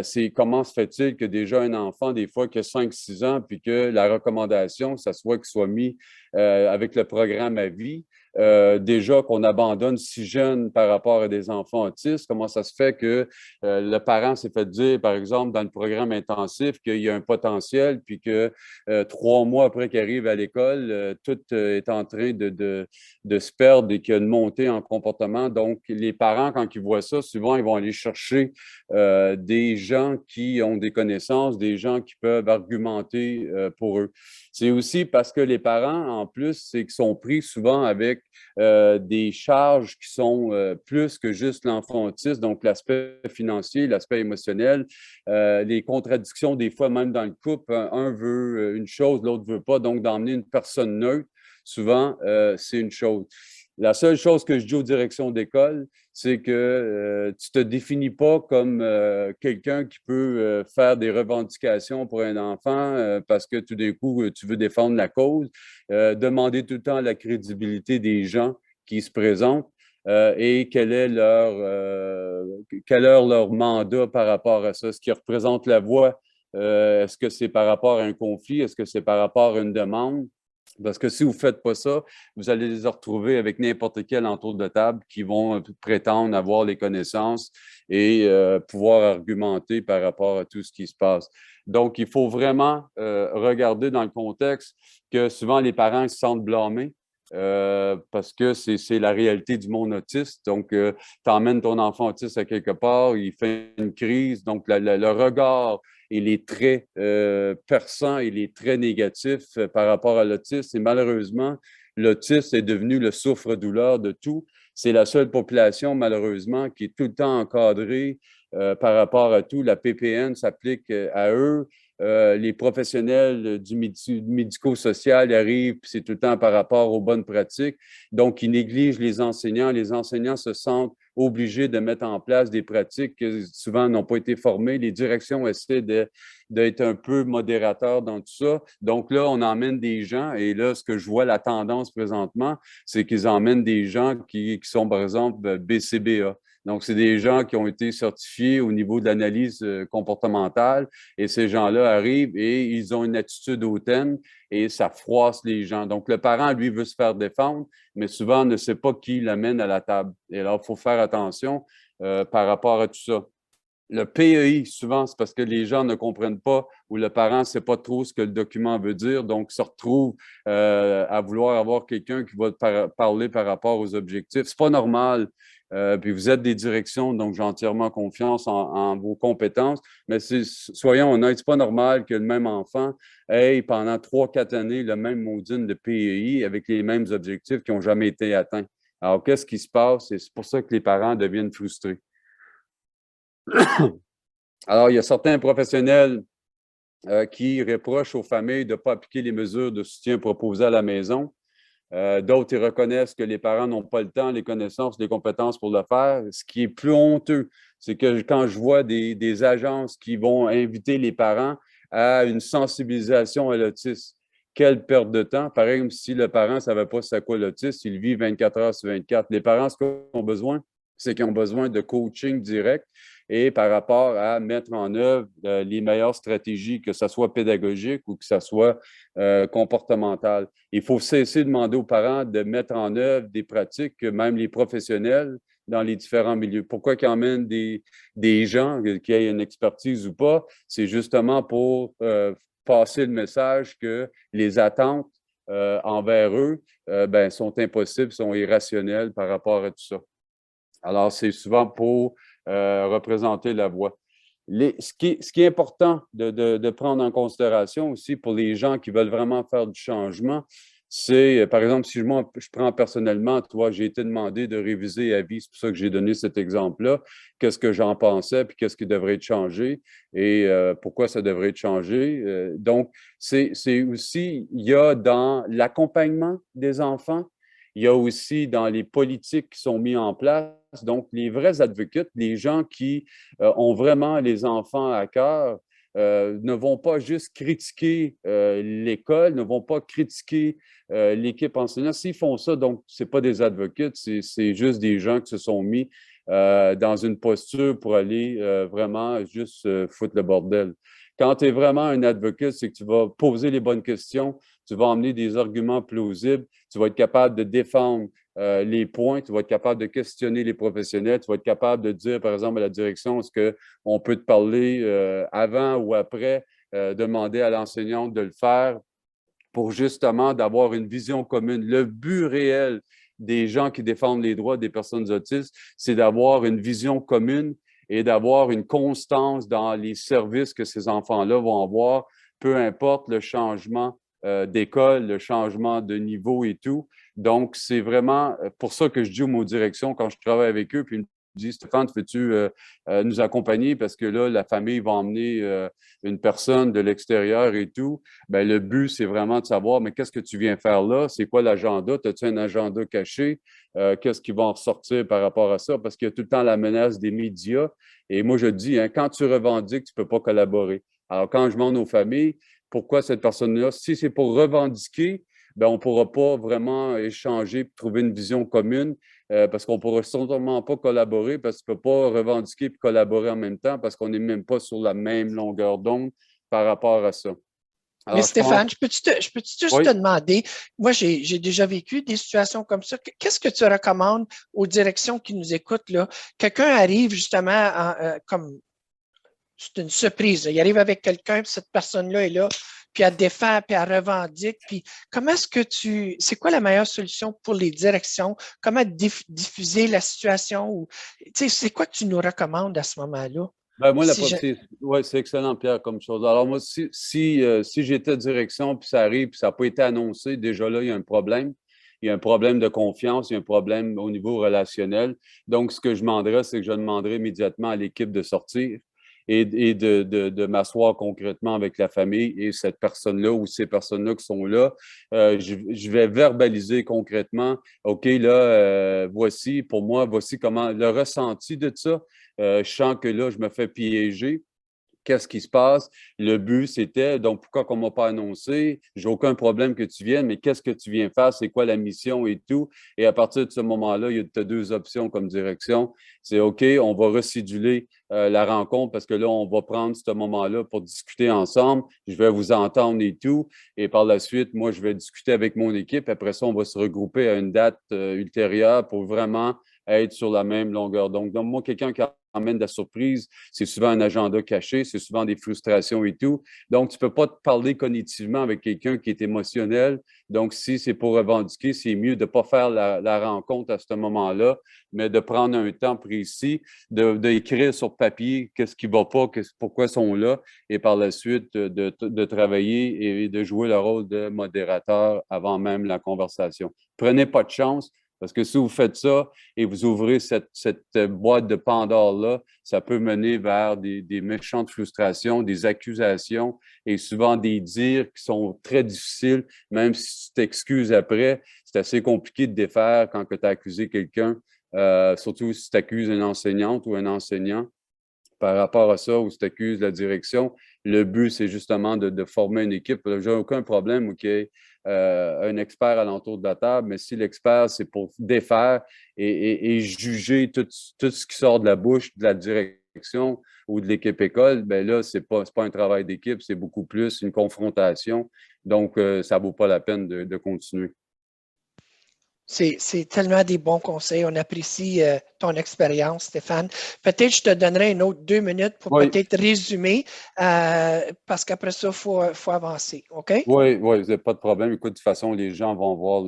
C'est comment se fait-il que déjà un enfant, des fois, qui a 5-6 ans, puis que la recommandation, ça soit qu'il soit mis avec le programme à vie, déjà qu'on abandonne si jeune par rapport à des enfants autistes, comment ça se fait que le parent s'est fait dire, par exemple, dans le programme intensif, qu'il y a un potentiel, puis que 3 mois après qu'il arrive à l'école, tout est en train de se perdre et qu'il y a une montée en comportement. Donc, les parents, quand ils voient ça, souvent, ils vont aller chercher des gens qui ont des connaissances, des gens qui peuvent argumenter pour eux. C'est aussi parce que les parents, en plus, c'est qu'ils sont pris souvent avec des charges qui sont plus que juste l'enfant autiste, donc l'aspect financier, l'aspect émotionnel, les contradictions des fois même dans le couple, un veut une chose, l'autre ne veut pas, donc d'emmener une personne neutre, souvent, c'est une chose. La seule chose que je dis aux directions d'école, c'est que tu ne te définis pas comme quelqu'un qui peut faire des revendications pour un enfant parce que tout d'un coup, tu veux défendre la cause. Demander tout le temps la crédibilité des gens qui se présentent et quel est leur mandat par rapport à ça. Est-ce qu'ils représentent la voix? Est-ce que c'est par rapport à un conflit? Est-ce que c'est par rapport à une demande? Parce que si vous ne faites pas ça, vous allez les retrouver avec n'importe quel entour de table qui vont prétendre avoir les connaissances et pouvoir argumenter par rapport à tout ce qui se passe. Donc, il faut vraiment regarder dans le contexte que souvent les parents se sentent blâmés. Parce que c'est la réalité du monde autiste. Donc, tu emmènes ton enfant autiste à quelque part, il fait une crise. Donc, le regard et les traits perçants et les traits négatifs par rapport à l'autisme. Et malheureusement, l'autisme est devenu le souffre-douleur de tout. C'est la seule population, malheureusement, qui est tout le temps encadrée par rapport à tout. La PPN s'applique à eux. Les professionnels du médico-social arrivent, puis c'est tout le temps par rapport aux bonnes pratiques. Donc, ils négligent les enseignants. Les enseignants se sentent obligés de mettre en place des pratiques qui souvent n'ont pas été formées. Les directions essaient d'être un peu modérateurs dans tout ça. Donc là, on emmène des gens, et là, ce que je vois, la tendance présentement, c'est qu'ils emmènent des gens qui sont, par exemple, BCBA. Donc, c'est des gens qui ont été certifiés au niveau de l'analyse comportementale et ces gens-là arrivent et ils ont une attitude hautaine et ça froisse les gens. Donc, le parent, lui, veut se faire défendre, mais souvent ne sait pas qui l'amène à la table. Et alors, il faut faire attention par rapport à tout ça. Le PEI, souvent, c'est parce que les gens ne comprennent pas ou le parent ne sait pas trop ce que le document veut dire, donc se retrouve à vouloir avoir quelqu'un qui va parler par rapport aux objectifs. C'est pas normal. Puis vous êtes des directions, donc j'ai entièrement confiance en vos compétences, mais soyons honnêtes, c'est pas normal que le même enfant ait pendant 3-4 années le même maudine de PEI avec les mêmes objectifs qui n'ont jamais été atteints. Alors, qu'est-ce qui se passe? Et c'est pour ça que les parents deviennent frustrés. Alors, il y a certains professionnels qui reprochent aux familles de ne pas appliquer les mesures de soutien proposées à la maison. D'autres, ils reconnaissent que les parents n'ont pas le temps, les connaissances, les compétences pour le faire. Ce qui est plus honteux, c'est que quand je vois des agences qui vont inviter les parents à une sensibilisation à l'autisme, quelle perte de temps. Par exemple, si le parent ne savait pas c'est quoi l'autisme, il vit 24 heures sur 24. Les parents, ce qu'ils ont besoin, c'est qu'ils ont besoin de coaching direct et par rapport à mettre en œuvre les meilleures stratégies, que ce soit pédagogique ou que ce soit comportementale. Il faut cesser de demander aux parents de mettre en œuvre des pratiques que même les professionnels dans les différents milieux. Pourquoi qu'ils emmènent des gens qui aient une expertise ou pas? C'est justement pour passer le message que les attentes envers eux sont impossibles, sont irrationnelles par rapport à tout ça. Alors, c'est souvent pour représenter la voix. Ce qui est important de prendre en considération aussi pour les gens qui veulent vraiment faire du changement, c'est, par exemple, si je prends personnellement, tu vois, j'ai été demandé de réviser à vie, c'est pour ça que j'ai donné cet exemple-là, qu'est-ce que j'en pensais, puis qu'est-ce qui devrait être changé et pourquoi ça devrait être changé. Donc, c'est aussi, il y a dans l'accompagnement des enfants, il y a aussi dans les politiques qui sont mises en place, donc les vrais advocates, les gens qui ont vraiment les enfants à cœur, ne vont pas juste critiquer l'école, ne vont pas critiquer l'équipe enseignante. S'ils font ça, donc, ce n'est pas des advocates, c'est juste des gens qui se sont mis dans une posture pour aller vraiment juste foutre le bordel. Quand tu es vraiment un advocate, c'est que tu vas poser les bonnes questions, tu vas emmener des arguments plausibles, tu vas être capable de défendre les points, tu vas être capable de questionner les professionnels, tu vas être capable de dire, par exemple, à la direction, est-ce qu'on peut te parler avant ou après, demander à l'enseignante de le faire pour justement d'avoir une vision commune. Le but réel des gens qui défendent les droits des personnes autistes, c'est d'avoir une vision commune et d'avoir une constance dans les services que ces enfants-là vont avoir, peu importe le changement d'école, le changement de niveau et tout. Donc, c'est vraiment pour ça que je dis aux mots direction quand je travaille avec eux, puis ils me disent, Stéphane, veux-tu nous accompagner parce que là, la famille va emmener une personne de l'extérieur et tout. Bien, le but, c'est vraiment de savoir, mais qu'est-ce que tu viens faire là? C'est quoi l'agenda? As-tu un agenda caché? Qu'est-ce qui va en ressortir par rapport à ça? Parce qu'il y a tout le temps la menace des médias. Et moi, je dis, hein, quand tu revendiques, tu ne peux pas collaborer. Alors, quand je demande aux familles, pourquoi cette personne-là, si c'est pour revendiquer, bien, on ne pourra pas vraiment échanger et trouver une vision commune parce qu'on ne pourra certainement pas collaborer parce que tu ne peux pas revendiquer et collaborer en même temps parce qu'on n'est même pas sur la même longueur d'onde par rapport à ça. Alors, mais Stéphane, je peux-tu juste te demander, moi, j'ai déjà vécu des situations comme ça. Qu'est-ce que tu recommandes aux directions qui nous écoutent, là? Quelqu'un arrive justement comme c'est une surprise. Il arrive avec quelqu'un, puis cette personne-là est là, puis elle défend, puis elle revendique. Puis comment est-ce que c'est quoi la meilleure solution pour les directions? Comment diffuser la situation? Ou, c'est quoi que tu nous recommandes à ce moment-là? Ben moi, c'est excellent, Pierre, comme chose. Alors, moi, si j'étais direction, puis ça arrive, puis ça n'a pas été annoncé, déjà là, il y a un problème. Il y a un problème de confiance, il y a un problème au niveau relationnel. Donc, ce que je demanderais, c'est que je demanderais immédiatement à l'équipe de sortir et de m'asseoir concrètement avec la famille et cette personne-là ou ces personnes-là qui sont là. Je vais verbaliser concrètement, OK, là, voici, pour moi, voici comment le ressenti de ça. Je sens que là, je me fais piéger. Qu'est-ce qui se passe? Le but, c'était, donc pourquoi qu'on ne m'a pas annoncé? J'ai aucun problème que tu viennes, mais qu'est-ce que tu viens faire? C'est quoi la mission et tout? Et à partir de ce moment-là, il y a deux options comme direction. C'est OK, on va reciduler la rencontre parce que là, on va prendre ce moment-là pour discuter ensemble. Je vais vous entendre et tout. Et par la suite, moi, je vais discuter avec mon équipe. Après ça, on va se regrouper à une date ultérieure pour vraiment être sur la même longueur. Donc moi, quelqu'un qui amène de la surprise, c'est souvent un agenda caché, c'est souvent des frustrations et tout. Donc, tu ne peux pas te parler cognitivement avec quelqu'un qui est émotionnel. Donc, si c'est pour revendiquer, c'est mieux de ne pas faire la rencontre à ce moment-là, mais de prendre un temps précis, d'écrire sur papier qu'est-ce qui ne va pas, pourquoi ils sont là, et par la suite, de travailler et de jouer le rôle de modérateur avant même la conversation. Prenez pas de chance. Parce que si vous faites ça et vous ouvrez cette boîte de Pandore-là, ça peut mener vers des méchantes frustrations, des accusations et souvent des dires qui sont très difficiles, même si tu t'excuses après. C'est assez compliqué de défaire quand tu as accusé quelqu'un, surtout si tu accuses une enseignante ou un enseignant. Par rapport à ça, ou si tu accuses la direction, le but, c'est justement de former une équipe. J'ai aucun problème qu'il y ait un expert alentour de la table, mais si l'expert, c'est pour défaire et juger tout ce qui sort de la bouche de la direction ou de l'équipe école, ben là, c'est pas un travail d'équipe, c'est beaucoup plus une confrontation. Donc, ça vaut pas la peine de continuer. C'est tellement des bons conseils. On apprécie ton expérience, Stéphane. Peut-être je te donnerai une autre 2 minutes pour peut-être résumer, parce qu'après ça, il faut avancer. OK? Oui, vous n'avez pas de problème. Écoute, de toute façon, les gens vont voir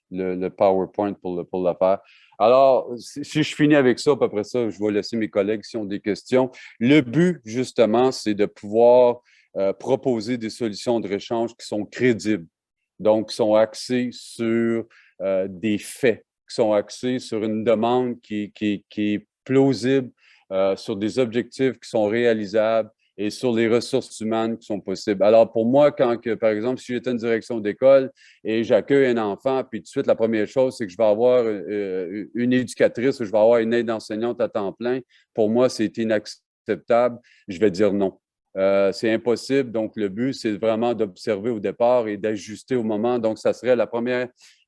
le PowerPoint pour le faire. Alors, si je finis avec ça, puis après ça, je vais laisser mes collègues s'ils ont des questions. Le but, justement, c'est de pouvoir proposer des solutions de réchange qui sont crédibles, donc qui sont axées sur des faits, qui sont axés sur une demande qui est plausible, sur des objectifs qui sont réalisables et sur les ressources humaines qui sont possibles. Alors, pour moi, par exemple, si j'étais une direction d'école et j'accueille un enfant, puis tout de suite, la première chose, c'est que je vais avoir une éducatrice ou je vais avoir une aide enseignante à temps plein, pour moi, c'est inacceptable. Je vais dire non. C'est impossible. Donc, le but, c'est vraiment d'observer au départ et d'ajuster au moment. Donc, ça serait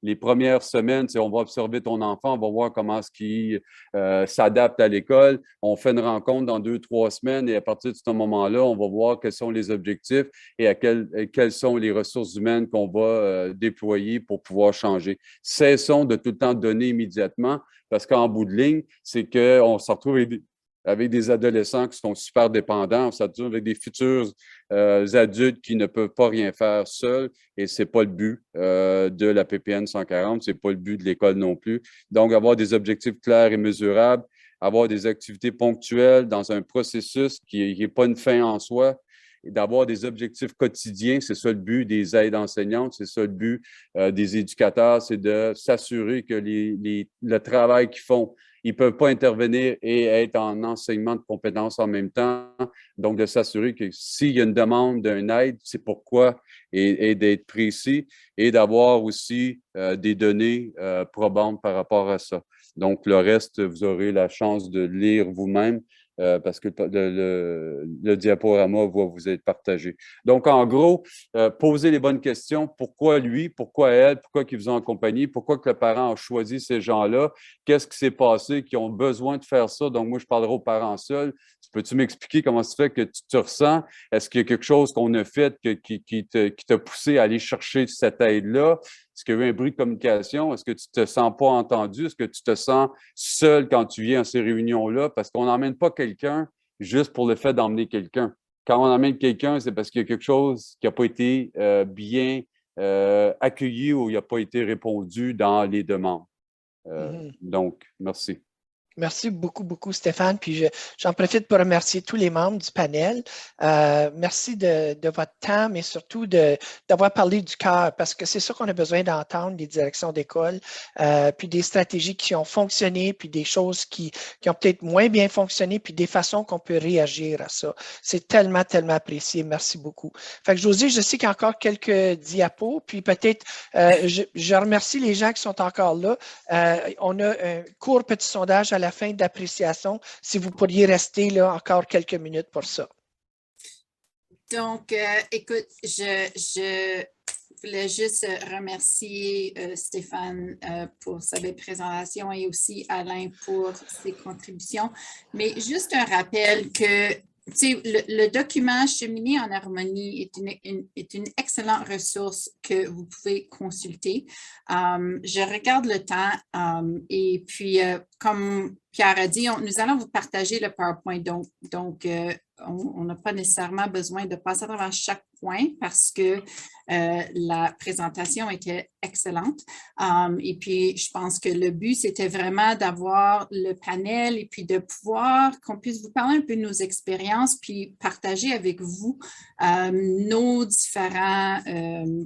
les premières semaines, on va observer ton enfant, on va voir comment est-ce qu'il s'adapte à l'école. On fait une rencontre dans 2-3 semaines et à partir de ce moment-là, on va voir quels sont les objectifs et quelles sont les ressources humaines qu'on va déployer pour pouvoir changer. Cessons de tout le temps donner immédiatement parce qu'en bout de ligne, c'est qu'on se retrouve avec des adolescents qui sont super dépendants, on se retrouve avec des futurs adultes qui ne peuvent pas rien faire seuls et ce n'est pas le but de la PPN 140, ce n'est pas le but de l'école non plus. Donc, avoir des objectifs clairs et mesurables, avoir des activités ponctuelles dans un processus qui n'est pas une fin en soi, et d'avoir des objectifs quotidiens, c'est ça le but des aides enseignantes, c'est ça le but des éducateurs, c'est de s'assurer que le travail qu'ils font, ils ne peuvent pas intervenir et être en enseignement de compétences en même temps. Donc, de s'assurer que s'il y a une demande d'une aide, c'est pourquoi et d'être précis et d'avoir aussi des données probantes par rapport à ça. Donc, le reste, vous aurez la chance de lire vous-même. Parce que le diaporama va vous être partagé. Donc, en gros, posez les bonnes questions. Pourquoi lui? Pourquoi elle? Pourquoi ils vous ont accompagné? Pourquoi que le parent a choisi ces gens-là? Qu'est-ce qui s'est passé? Qui ont besoin de faire ça? Donc, moi, je parlerai aux parents seuls. Peux-tu m'expliquer comment ça fait que tu te ressens? Est-ce qu'il y a quelque chose qu'on a fait qui t'a poussé à aller chercher cette aide-là? Est-ce qu'il y a eu un bruit de communication? Est-ce que tu ne te sens pas entendu? Est-ce que tu te sens seul quand tu viens à ces réunions-là? Parce qu'on n'emmène pas quelqu'un juste pour le fait d'emmener quelqu'un. Quand on emmène quelqu'un, c'est parce qu'il y a quelque chose qui n'a pas été bien accueilli ou il n'a pas été répondu dans les demandes. Donc, merci. Merci beaucoup, beaucoup, Stéphane. Puis j'en profite pour remercier tous les membres du panel. Merci de votre temps, mais surtout d'avoir parlé du cœur, parce que c'est ça qu'on a besoin d'entendre, des directions d'école, puis des stratégies qui ont fonctionné, puis des choses qui ont peut-être moins bien fonctionné, puis des façons qu'on peut réagir à ça. C'est tellement, tellement apprécié. Merci beaucoup. Fait que Josée, je sais qu'il y a encore quelques diapos, puis peut-être, je remercie les gens qui sont encore là. On a un court petit sondage à la fin d'appréciation, si vous pourriez rester là encore quelques minutes pour ça. Donc, écoute, je voulais juste remercier Stéphane pour sa belle présentation et aussi Alain pour ses contributions. Mais juste un rappel que le document Cheminer en harmonie est une excellente ressource que vous pouvez consulter. Je regarde le temps et puis comme Pierre a dit, nous allons vous partager le PowerPoint. Donc, on n'a pas nécessairement besoin de passer à travers chaque point parce que la présentation était excellente. Et puis, je pense que le but, c'était vraiment d'avoir le panel et puis de pouvoir qu'on puisse vous parler un peu de nos expériences puis partager avec vous nos différents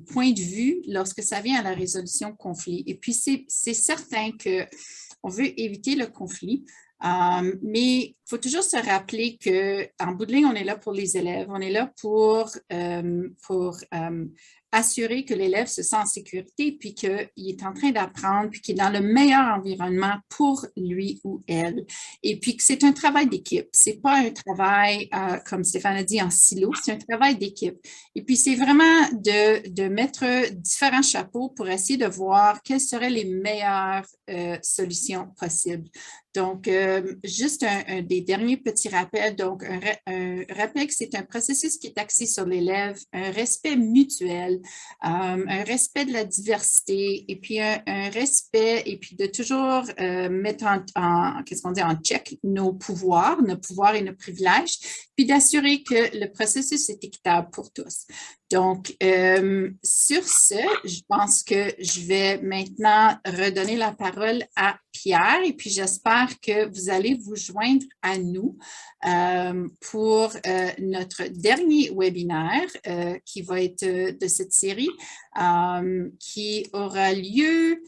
points de vue lorsque ça vient à la résolution de conflits. Et puis, c'est certain qu'on veut éviter le conflit. Mais il faut toujours se rappeler qu'en bout de ligne, on est là pour les élèves. On est là pour assurer que l'élève se sent en sécurité, puis qu'il est en train d'apprendre, puis qu'il est dans le meilleur environnement pour lui ou elle. Et puis que c'est un travail d'équipe. C'est pas un travail, comme Stéphane a dit, en silo, c'est un travail d'équipe. Et puis c'est vraiment de mettre différents chapeaux pour essayer de voir quelles seraient les meilleures solutions possibles. Donc, juste un des derniers petits rappels. Donc, un rappel que c'est un processus qui est axé sur l'élève, un respect mutuel, un respect de la diversité et puis un respect et puis de toujours mettre qu'est-ce qu'on dit, en check nos pouvoirs et nos privilèges, puis d'assurer que le processus est équitable pour tous. Donc, sur ce, je pense que je vais maintenant redonner la parole à Pierre et puis j'espère que vous allez vous joindre à nous pour notre dernier webinaire qui va être de cette série qui aura lieu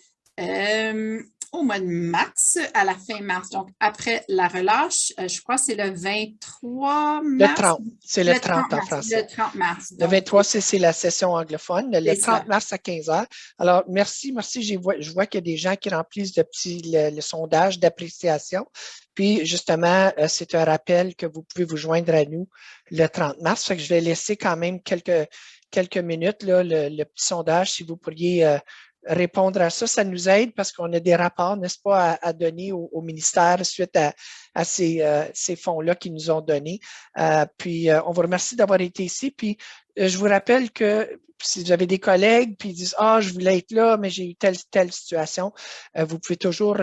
au mois de mars, à la fin mars, donc après la relâche, je crois que c'est le 23 mars. Le 30, c'est le 30 en français. Le 30 mars. Le 23, c'est la session anglophone. Le 30 mars à 15 h. Alors, merci. Je vois qu'il y a des gens qui remplissent le sondage d'appréciation. Puis, justement, c'est un rappel que vous pouvez vous joindre à nous le 30 mars. Fait que je vais laisser quand même quelques minutes, là, le petit sondage, si vous pourriez répondre à ça. Ça nous aide parce qu'on a des rapports, n'est-ce pas, à donner au ministère suite à ces fonds-là qu'ils nous ont donnés. Puis, on vous remercie d'avoir été ici. Puis, je vous rappelle que si vous avez des collègues puis ils disent « Ah, je voulais être là, mais j'ai eu telle situation », vous pouvez toujours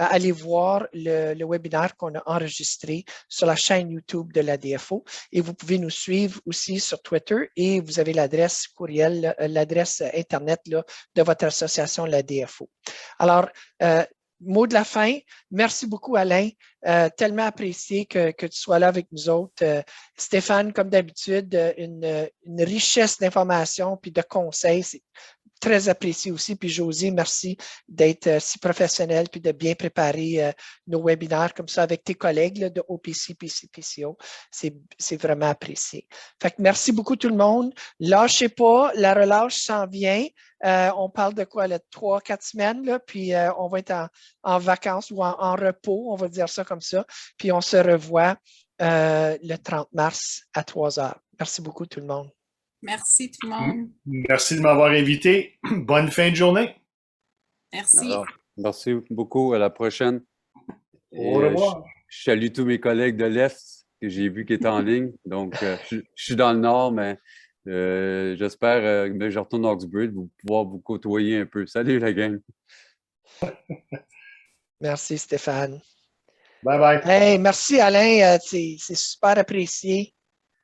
aller voir le webinaire qu'on a enregistré sur la chaîne YouTube de la DFO. Et vous pouvez nous suivre aussi sur Twitter et vous avez l'adresse courriel, l'adresse Internet là, de votre association, la DFO. Alors, mot de la fin. Merci beaucoup, Alain. Tellement apprécié que tu sois là avec nous autres. Stéphane, comme d'habitude, une richesse d'informations puis de conseils. C'est très apprécié aussi. Puis Josie, merci d'être si professionnel puis de bien préparer nos webinaires comme ça avec tes collègues là, de OPC, PC, PCO. C'est vraiment apprécié. Fait que merci beaucoup tout le monde. Lâchez pas, la relâche s'en vient. On parle de quoi, 3-4 semaines, là, puis on va être en vacances ou en repos, on va dire ça comme ça. Puis on se revoit le 30 mars à 3 h. Merci beaucoup tout le monde. Merci tout le monde. Merci de m'avoir invité. Bonne fin de journée. Merci. Alors, merci beaucoup. À la prochaine. Au revoir. Je salue tous mes collègues de l'Est que j'ai vu qui étaient en ligne. Donc, je suis dans le Nord, mais j'espère que je retourne à Oxbridge pour pouvoir vous côtoyer un peu. Salut la gang. Merci Stéphane. Bye bye. Hey, merci Alain, c'est super apprécié.